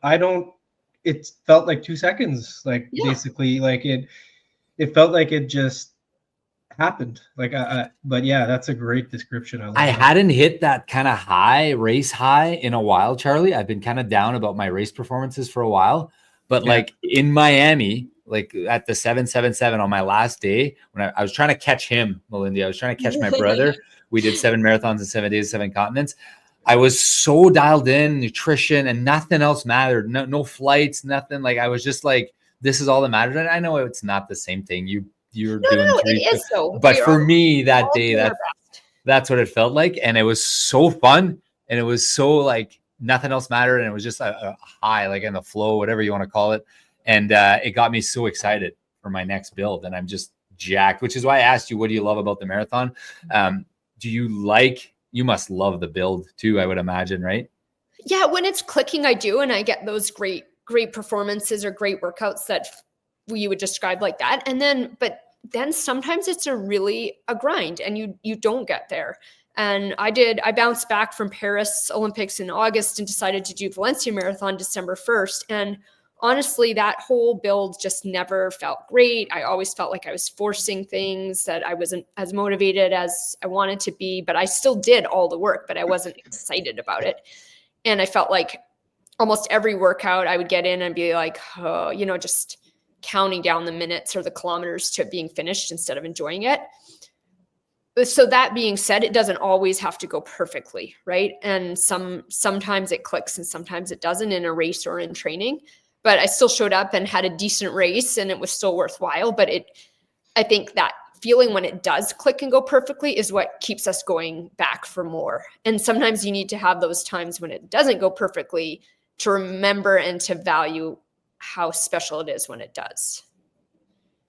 it felt like 2 seconds, like Yeah. basically like it felt like it just happened. Like but yeah, that's a great description. I love I that. hadn't hit that kind of race high in a while, Charlie. I've been kind of down about my race performances for a while, but Yeah. like in Miami, like at the 777 on my last day, when I was trying to catch him, Malindi, I was trying to catch my brother. We did 7 marathons in 7 days, 7 continents. I was so dialed in, nutrition and nothing else mattered. No flights, nothing. Like I was just like, this is all that mattered. And I know it's not the same thing. You're doing No, 3, it is though. but for me that all day, doing our best. that's what it felt like. And it was so fun. And it was so like nothing else mattered. And it was just a high, like in the flow, whatever you want to call it. And it got me so excited for my next build. And I'm just jacked, which is why I asked you, what do you love about the marathon? You must love the build too, I would imagine, right? Yeah, when it's clicking, I do. And I get those great performances or great workouts that you would describe like that. And then, but then sometimes it's a grind, and you don't get there. And I bounced back from Paris Olympics in August and decided to do Valencia Marathon December 1st. And honestly, that whole build just never felt great. I always felt like I was forcing things, that I wasn't as motivated as I wanted to be, but I still did all the work, but I wasn't excited about it. And I felt like almost every workout I would get in and be like, oh, just counting down the minutes or the kilometers to being finished instead of enjoying it. So that being said, it doesn't always have to go perfectly, right? And sometimes it clicks and sometimes it doesn't in a race or in training. but I still showed up and had a decent race, and it was still worthwhile. But I think that feeling when it does click and go perfectly is what keeps us going back for more. And sometimes you need to have those times when it doesn't go perfectly to remember and to value how special it is when it does.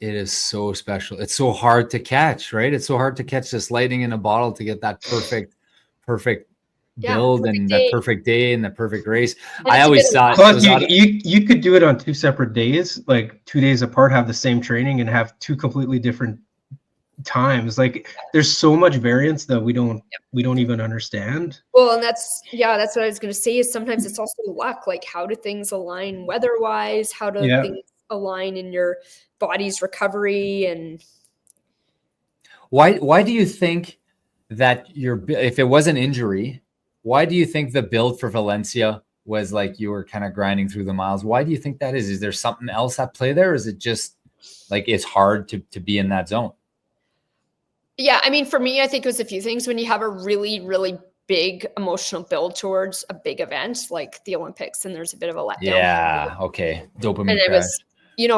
It is so special. It's so hard to catch, right? It's so hard to catch this lightning in a bottle to get that perfect build and the perfect day and the perfect race. And I always thought you could do it on 2 separate days, like 2 days apart, have the same training and have 2 completely different times. Like there's so much variance that we don't even understand. Well, and that's what I was going to say, is sometimes it's also luck. Like, how do things align weather-wise? How do things align in your body's recovery? And why do you think that if it was an injury, why do you think the build for Valencia was like you were kind of grinding through the miles? Why do you think that is? Is there something else at play there? Or is it just like it's hard to be in that zone? Yeah, I mean, for me, I think it was a few things. When you have a really, really big emotional build towards a big event like the Olympics, and there's a bit of a letdown. Yeah, okay. Dopamine. And it was,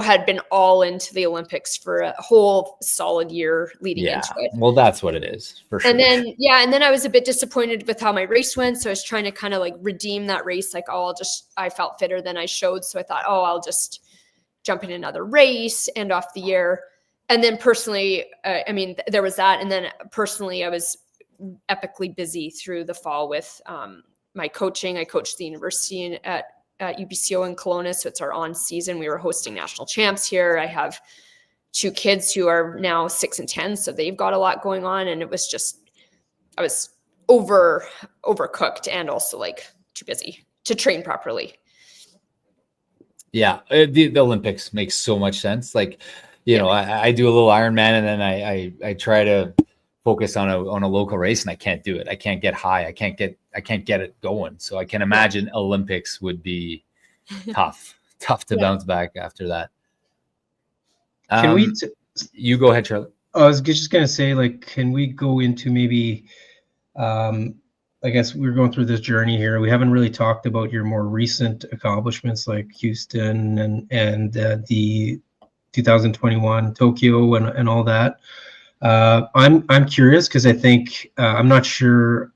had been all into the Olympics for a whole solid year leading into it. Well, that's what it is for sure. And then I was a bit disappointed with how my race went. So I was trying to kind of like redeem that race. Like, I felt fitter than I showed. So I thought, I'll just jump in another race, end off the year. And then personally, there was that. And then personally, I was epically busy through the fall with my coaching. I coached the university at UBCO in Kelowna. So it's our on season. We were hosting national champs here. I have 2 kids who are now 6 and 10. So they've got a lot going on. And it was just, I was overcooked and also like too busy to train properly. Yeah. The Olympics makes so much sense. Like, I do a little Ironman, and then I try to focus on a local race, and I can't do it. I can't get high. I can't get it going. So I can imagine Olympics would be tough to bounce back after that. Can you go ahead, Charlie? I was just going to say, like, can we go into maybe, I guess we're going through this journey here. We haven't really talked about your more recent accomplishments like Houston and the 2021 Tokyo and all that. I'm curious because I think I'm not sure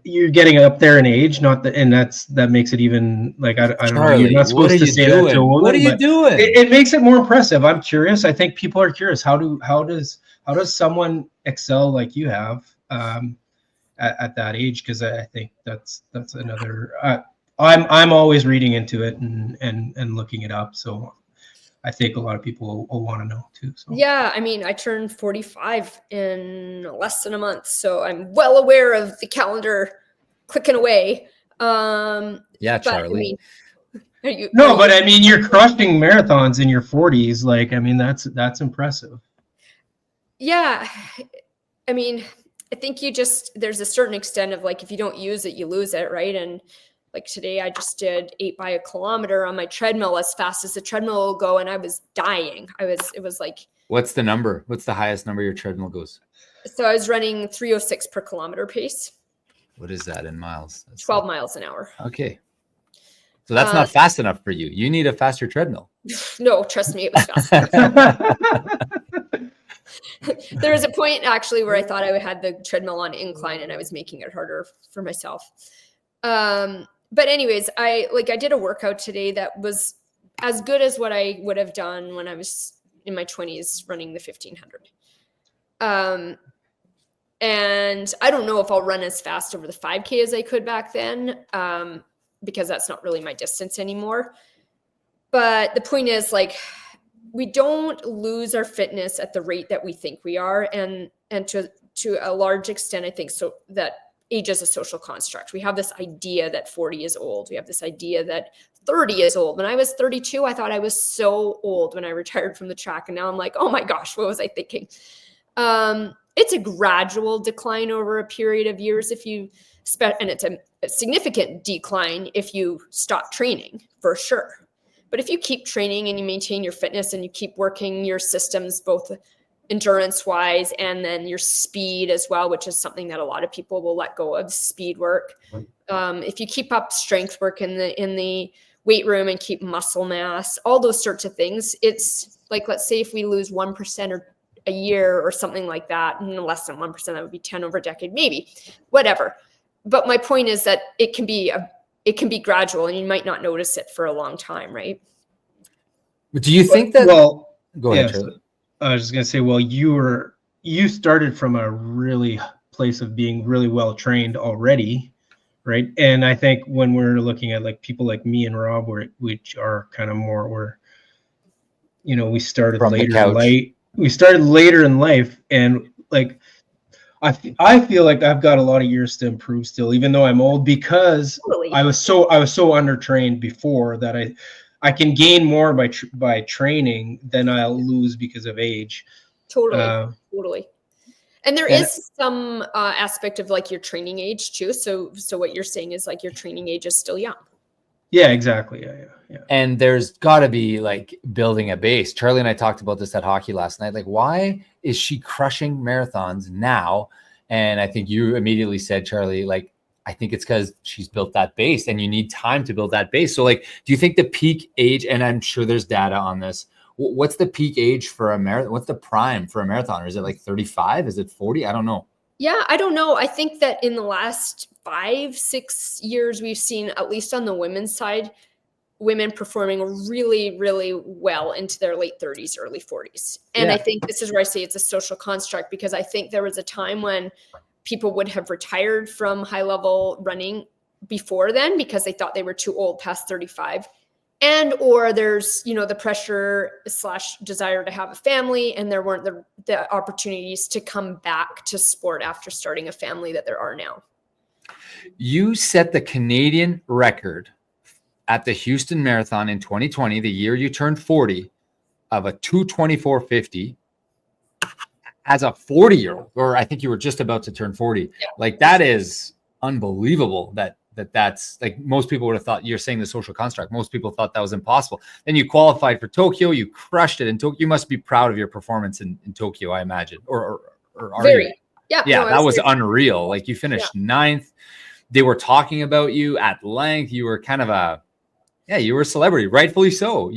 you're getting up there in age, that makes it even like I don't know. You're not supposed to say that to a woman. What are you doing? It makes it more impressive. I'm curious. I think people are curious. How does someone excel like you have at that age? Because I think that's another. I'm always reading into it and looking it up. So I think a lot of people will want to know too. So. Yeah, I mean, I turned 45 in less than a month, so I'm well aware of the calendar clicking away. Charlie. But I mean, you're crushing marathons in your 40s. Like, I mean, that's impressive. Yeah, I mean, I think there's a certain extent of like, if you don't use it, you lose it, right? And like today, I just did 8 by a kilometer on my treadmill as fast as the treadmill will go, and I was dying. It was like. What's the number? What's the highest number your treadmill goes? So I was running 306 per kilometer pace. What is that in miles? That's 12 miles an hour. Okay. So that's not fast enough for you. You need a faster treadmill. No, trust me, it was faster. There was a point actually where I thought I had the treadmill on incline and I was making it harder for myself. But anyways, I did a workout today that was as good as what I would have done when I was in my 20s running the 1500. And I don't know if I'll run as fast over the 5K as I could back then, because that's not really my distance anymore. But the point is, like, we don't lose our fitness at the rate that we think we are. And to a large extent, I think so that age is a social construct. We have this idea that 40 is old. We have this idea that 30 is old. When I was 32, I thought I was so old when I retired from the track. And now I'm like, oh my gosh, what was I thinking? It's a gradual decline over a period of years and it's a significant decline if you stop training, for sure. But if you keep training and you maintain your fitness and you keep working your systems, both endurance-wise and then your speed as well, which is something that a lot of people will let go of, speed work. If you keep up strength work in the weight room and keep muscle mass, all those sorts of things. It's like, let's say if we lose 1% or a year or something like that, less than 1%, that would be 10 over a decade, maybe, whatever. But my point is that it can be gradual, and you might not notice it for a long time, right? Do you think that? Well, go ahead, yes, Charlie. I was just gonna say, well, you started from a really place of being really well trained already, right? And I think when we're looking at like people like me and Rob, which are kind of more, we started From the later in couch. life. We started later in life, and like I feel like I've got a lot of years to improve still, even though I'm old, because Totally. I was so undertrained before that I can gain more by training than I'll lose because of age. Totally. And there is some aspect of like your training age too. So what you're saying is like your training age is still young. Yeah, exactly. Yeah. And there's got to be like building a base. Charlie and I talked about this at hockey last night. Like, why is she crushing marathons now? And I think you immediately said, Charlie, like, I think it's because she's built that base, and you need time to build that base. So like, do you think the peak age, and I'm sure there's data on this, what's the peak age for a marathon? What's the prime for a marathoner? Is it like 35? Is it 40? I don't know. Yeah, I don't know. I think that in the last 5-6 years, we've seen, at least on the women's side, women performing really, really well into their late 30s, early 40s. And I think this is where I say it's a social construct, because I think there was a time when people would have retired from high level running before then because they thought they were too old past 35. And or there's, the pressure / desire to have a family, and there weren't the opportunities to come back to sport after starting a family that there are now. You set the Canadian record at the Houston Marathon in 2020, the year you turned 40, of a 2:24:50 as a 40-year-old, or I think you were just about to turn 40. Yeah. Like, that is unbelievable that's like, most people would have thought, you're saying the social construct, most people thought that was impossible. Then you qualified for Tokyo, you crushed it in Tokyo. You must be proud of your performance in Tokyo, I imagine. Or are very you? Yeah, that was unreal. Like, you finished 9th. They were talking about you at length. You were kind of you were a celebrity, rightfully so.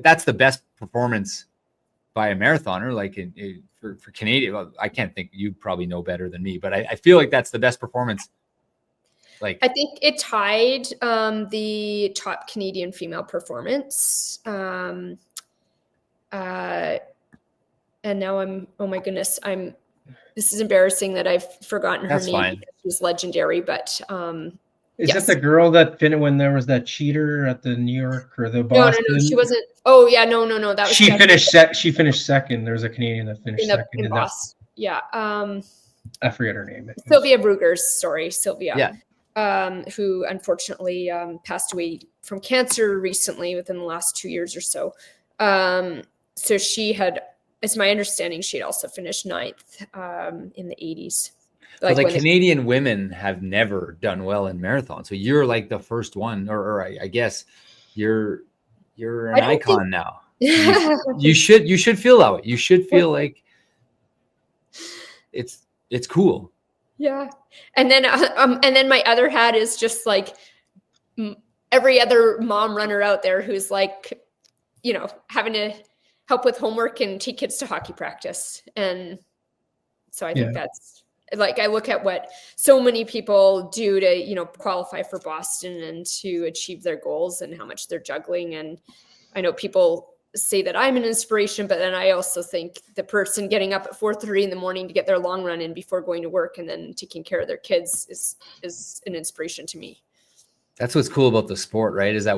That's the best performance by a marathoner, like for Canadian. Well, I can't think, you probably know better than me, but I feel like that's the best performance. Like, I think it tied the top Canadian female performance. And now oh my goodness, this is embarrassing that I've forgotten her name. Because she's legendary, but is that the girl that when there was that cheater at the New York or the Boston? No, she wasn't. Oh yeah, no. That was she finished second. There was a Canadian that finished second in Boston. Yeah. I forget her name. Sylvia Brugers. Sorry, Sylvia. Yeah. Who unfortunately passed away from cancer recently, within the last 2 years or so. So she had, it's my understanding, she had also finished 9th in the 80s. Like, but the Canadian women have never done well in marathon. So you're like the first one, or I guess you're an icon now. You should feel that way. You should feel like it's cool. Yeah. And then my other hat is just like every other mom runner out there who's like, having to help with homework and take kids to hockey practice. And so I think that's, like, I look at what so many people do to, qualify for Boston and to achieve their goals, and how much they're juggling. And I know people say that I'm an inspiration, but then I also think the person getting up at 4:30 in the morning to get their long run in before going to work and then taking care of their kids is an inspiration to me. That's what's cool about the sport, right? Is that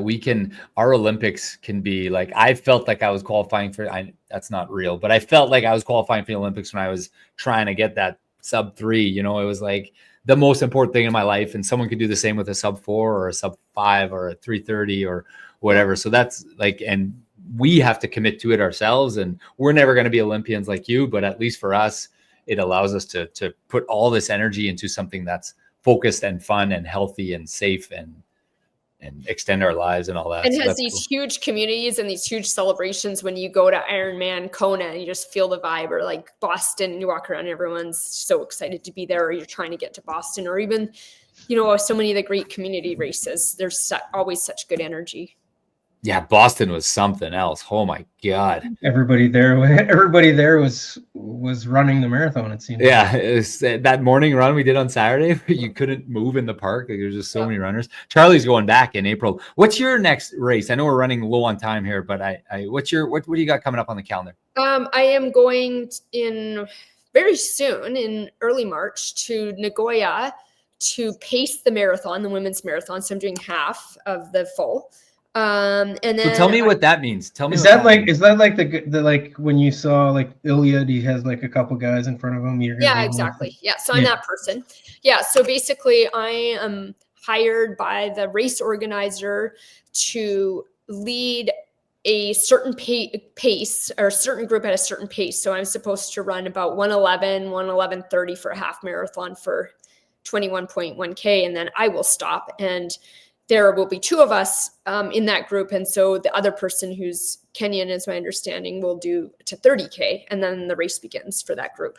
our Olympics can be like, I felt like I was qualifying for, that's not real, but I felt like I was qualifying for the Olympics when I was trying to get that sub 3, it was like the most important thing in my life. And someone could do the same with a sub 4 or a sub 5 or a 3:30 or whatever. So that's like, and we have to commit to it ourselves, and we're never going to be Olympians like you, but at least for us, it allows us to put all this energy into something that's focused and fun and healthy and safe and extend our lives and all that. And has these huge communities and these huge celebrations when you go to Ironman Kona and you just feel the vibe, or like Boston and you walk around, everyone's so excited to be there, or you're trying to get to Boston, or even, so many of the great community races, there's always such good energy. Yeah, Boston was something else. Oh my God. Everybody there was running the marathon, it seemed. Yeah, it's that morning run we did on Saturday. You couldn't move in the park. Like, there's just so many runners. Charlie's going back in April. What's your next race? I know we're running low on time here, but what do you got coming up on the calendar? I am going in very soon in early March to Nagoya to pace the marathon, the women's marathon. So I'm doing half of the full. And then So tell me what that means. Tell me. Is that like the like when you saw like Iliad, he has like a couple guys in front of him? Yeah, exactly. Yeah. So I'm that person. Yeah. So basically I am hired by the race organizer to lead a certain pace or a certain group at a certain pace. So I'm supposed to run about 1:11:30 for a half marathon for 21.1K, and then I will stop. And there will be two of us in that group. And so the other person, who's Kenyan, is my understanding, will do to 30K, and then the race begins for that group.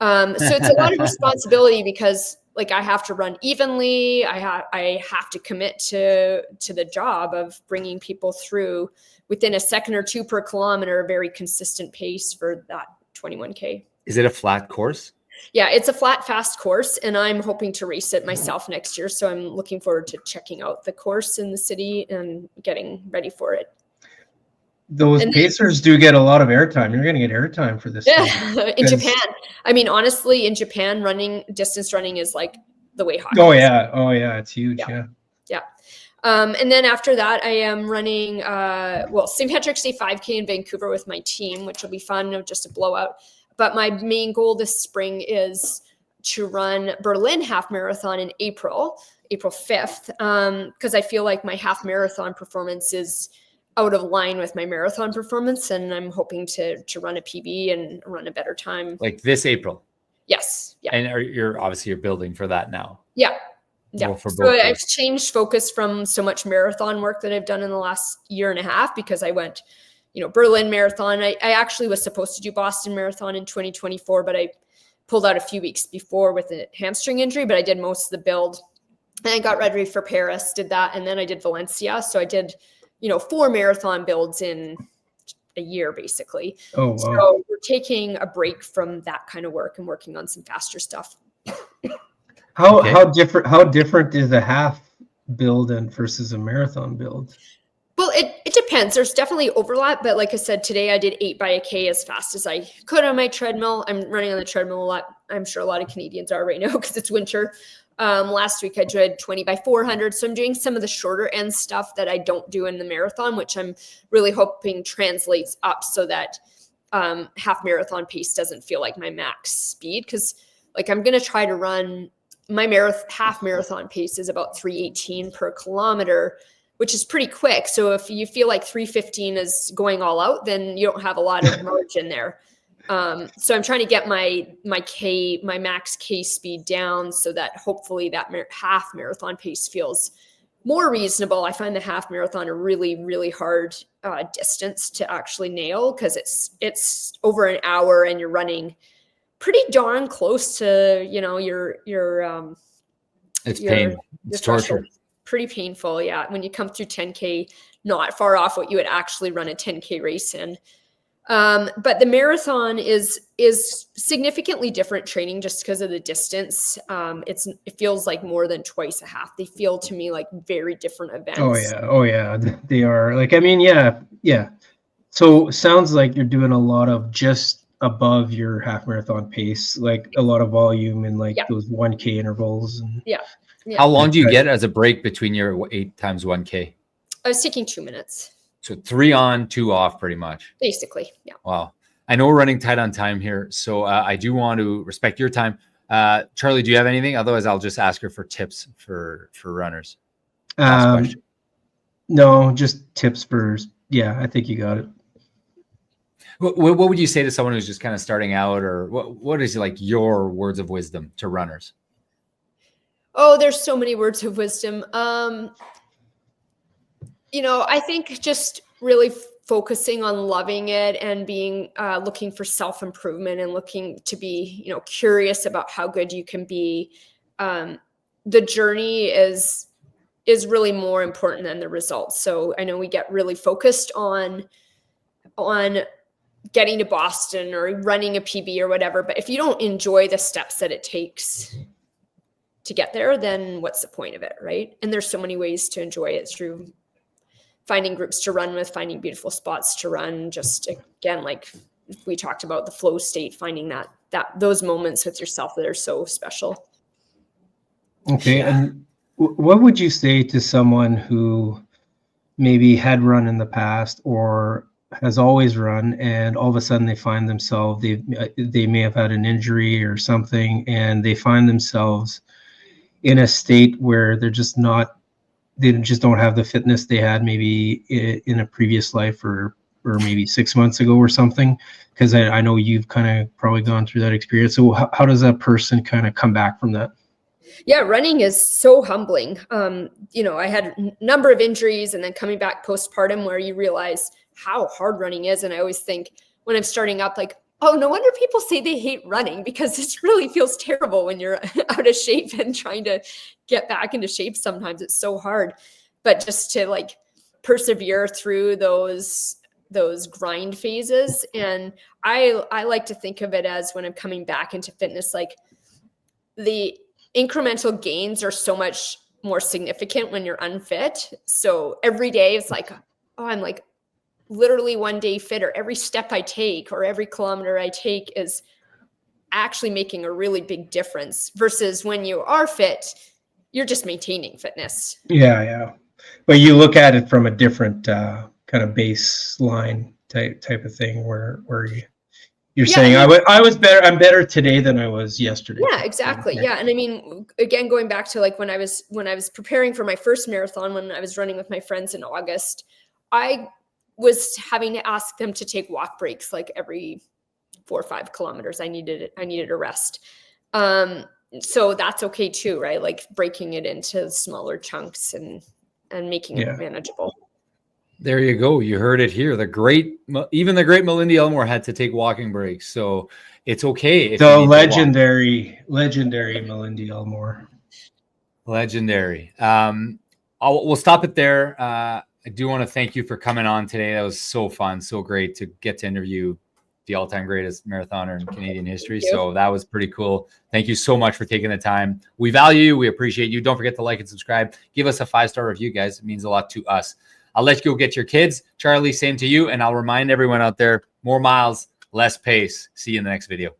So it's a lot of responsibility because like I have to run evenly. I have to commit to the job of bringing people through within a second or two per kilometer, a very consistent pace for that 21K. Is it a flat course? Yeah, it's a flat, fast course, and I'm hoping to race it myself next year. So I'm looking forward to checking out the course in the city and getting ready for it. Those pacers do get a lot of airtime. You're going to get airtime for this. Yeah, in Japan. I mean, honestly, in Japan, distance running is like the way hockey. Oh yeah, it's huge. Yeah. And then after that, I am running St. Patrick's Day 5K in Vancouver with my team, which will be fun, just a blowout. But my main goal this spring is to run Berlin half marathon in April 5th, because I feel like my half marathon performance is out of line with my marathon performance, and I'm hoping to run a PB and run a better time. Like this April? Yes. Yeah. And you're building for that now? Yeah. Yeah. Well, so I've changed focus from so much marathon work that I've done in the last year and a half, because I went, Berlin marathon. I actually was supposed to do Boston marathon in 2024, but I pulled out a few weeks before with a hamstring injury, but I did most of the build and I got ready for Paris, did that. And then I did Valencia. So I did, 4 marathon builds in a year, basically. Oh, wow. So we're taking a break from that kind of work and working on some faster stuff. How different is a half build versus a marathon build? Well, it depends. There's definitely overlap, but like I said, today I did 8 by a K as fast as I could on my treadmill. I'm running on the treadmill a lot. I'm sure a lot of Canadians are right now because it's winter. Last week I did 20 by 400. So I'm doing some of the shorter end stuff that I don't do in the marathon, which I'm really hoping translates up so that half marathon pace doesn't feel like my max speed. Because like I'm going to try to run my half marathon pace is about 3:18 per kilometer, which is pretty quick. So if you feel like 3:15 is going all out, then you don't have a lot of margin there. So I'm trying to get my max K speed down so that hopefully that half marathon pace feels more reasonable. I find the half marathon a really, really hard distance to actually nail, because it's over an hour and you're running pretty darn close to, it's pain. It's torture. Pretty painful. Yeah. When you come through 10K, not far off what you would actually run a 10K race in. But the marathon is significantly different training just because of the distance. It feels like more than twice a half. They feel to me like very different events. Oh yeah. They are like, I mean, yeah. So sounds like you're doing a lot of just above your half marathon pace, like a lot of volume and like those 1K intervals. Yeah. How long do you get as a break between your 8 times 1K? I was taking 2 minutes. So 3 on, 2 off, pretty much. Basically, yeah. Wow. I know we're running tight on time here, so I do want to respect your time. Charlie, do you have anything? Otherwise, I'll just ask her for tips for runners. Last question. No, just tips for. Yeah, I think you got it. What would you say to someone who's just kind of starting out, or what is like your words of wisdom to runners? Oh, there's so many words of wisdom. I think just really focusing on loving it and being looking for self-improvement and looking to be, curious about how good you can be. The journey is is really more important than the results. So I know we get really focused on getting to Boston or running a PB or whatever, but if you don't enjoy the steps that it takes to get there, then what's the point of it, right? And there's so many ways to enjoy it, through finding groups to run with, finding beautiful spots to run, just again, like we talked about, the flow state, finding that those moments with yourself that are so special. Okay. Yeah. And what would you say to someone who maybe had run in the past or has always run, and all of a sudden they find themselves, they may have had an injury or something, and they find themselves in a state where they just don't have the fitness they had maybe in a previous life, or maybe 6 months ago or something? Because I know you've kind of probably gone through that experience. So how does that person kind of come back from that? Yeah, running is so humbling. I had a number of injuries, and then coming back postpartum, where you realize how hard running is. And I always think when I'm starting up, like, oh, no wonder people say they hate running, because it really feels terrible when you're out of shape and trying to get back into shape. Sometimes it's so hard, but just to like persevere through those grind phases. And I like to think of it as, when I'm coming back into fitness, like the incremental gains are so much more significant when you're unfit. So every day it's like, oh, I'm like literally one day fitter. Every step I take or every kilometer I take is actually making a really big difference, versus when you are fit, you're just maintaining fitness. Yeah. But you look at it from a different kind of baseline type of thing, where you're saying, I was better. I'm better today than I was yesterday. Yeah, exactly. Yeah. And I mean, again, going back to like when I was preparing for my first marathon, when I was running with my friends in August, I was having to ask them to take walk breaks like every 4 or 5 kilometers. I needed a rest. So that's okay too, right? Like breaking it into smaller chunks and making it manageable. There you go. You heard it here. Even the great Malindi Elmore had to take walking breaks. So it's okay. The legendary Malindi Elmore. Legendary. We'll stop it there. I do want to thank you for coming on today. That was so fun, so great to get to interview the all-time greatest marathoner in Canadian history. So that was pretty cool. Thank you so much for taking the time. We value you. We appreciate you. Don't forget to like and subscribe. Give us a 5-star review, guys. It means a lot to us. I'll let you go get your kids. Charlie, same to you. And I'll remind everyone out there, more miles, less pace. See you in the next video.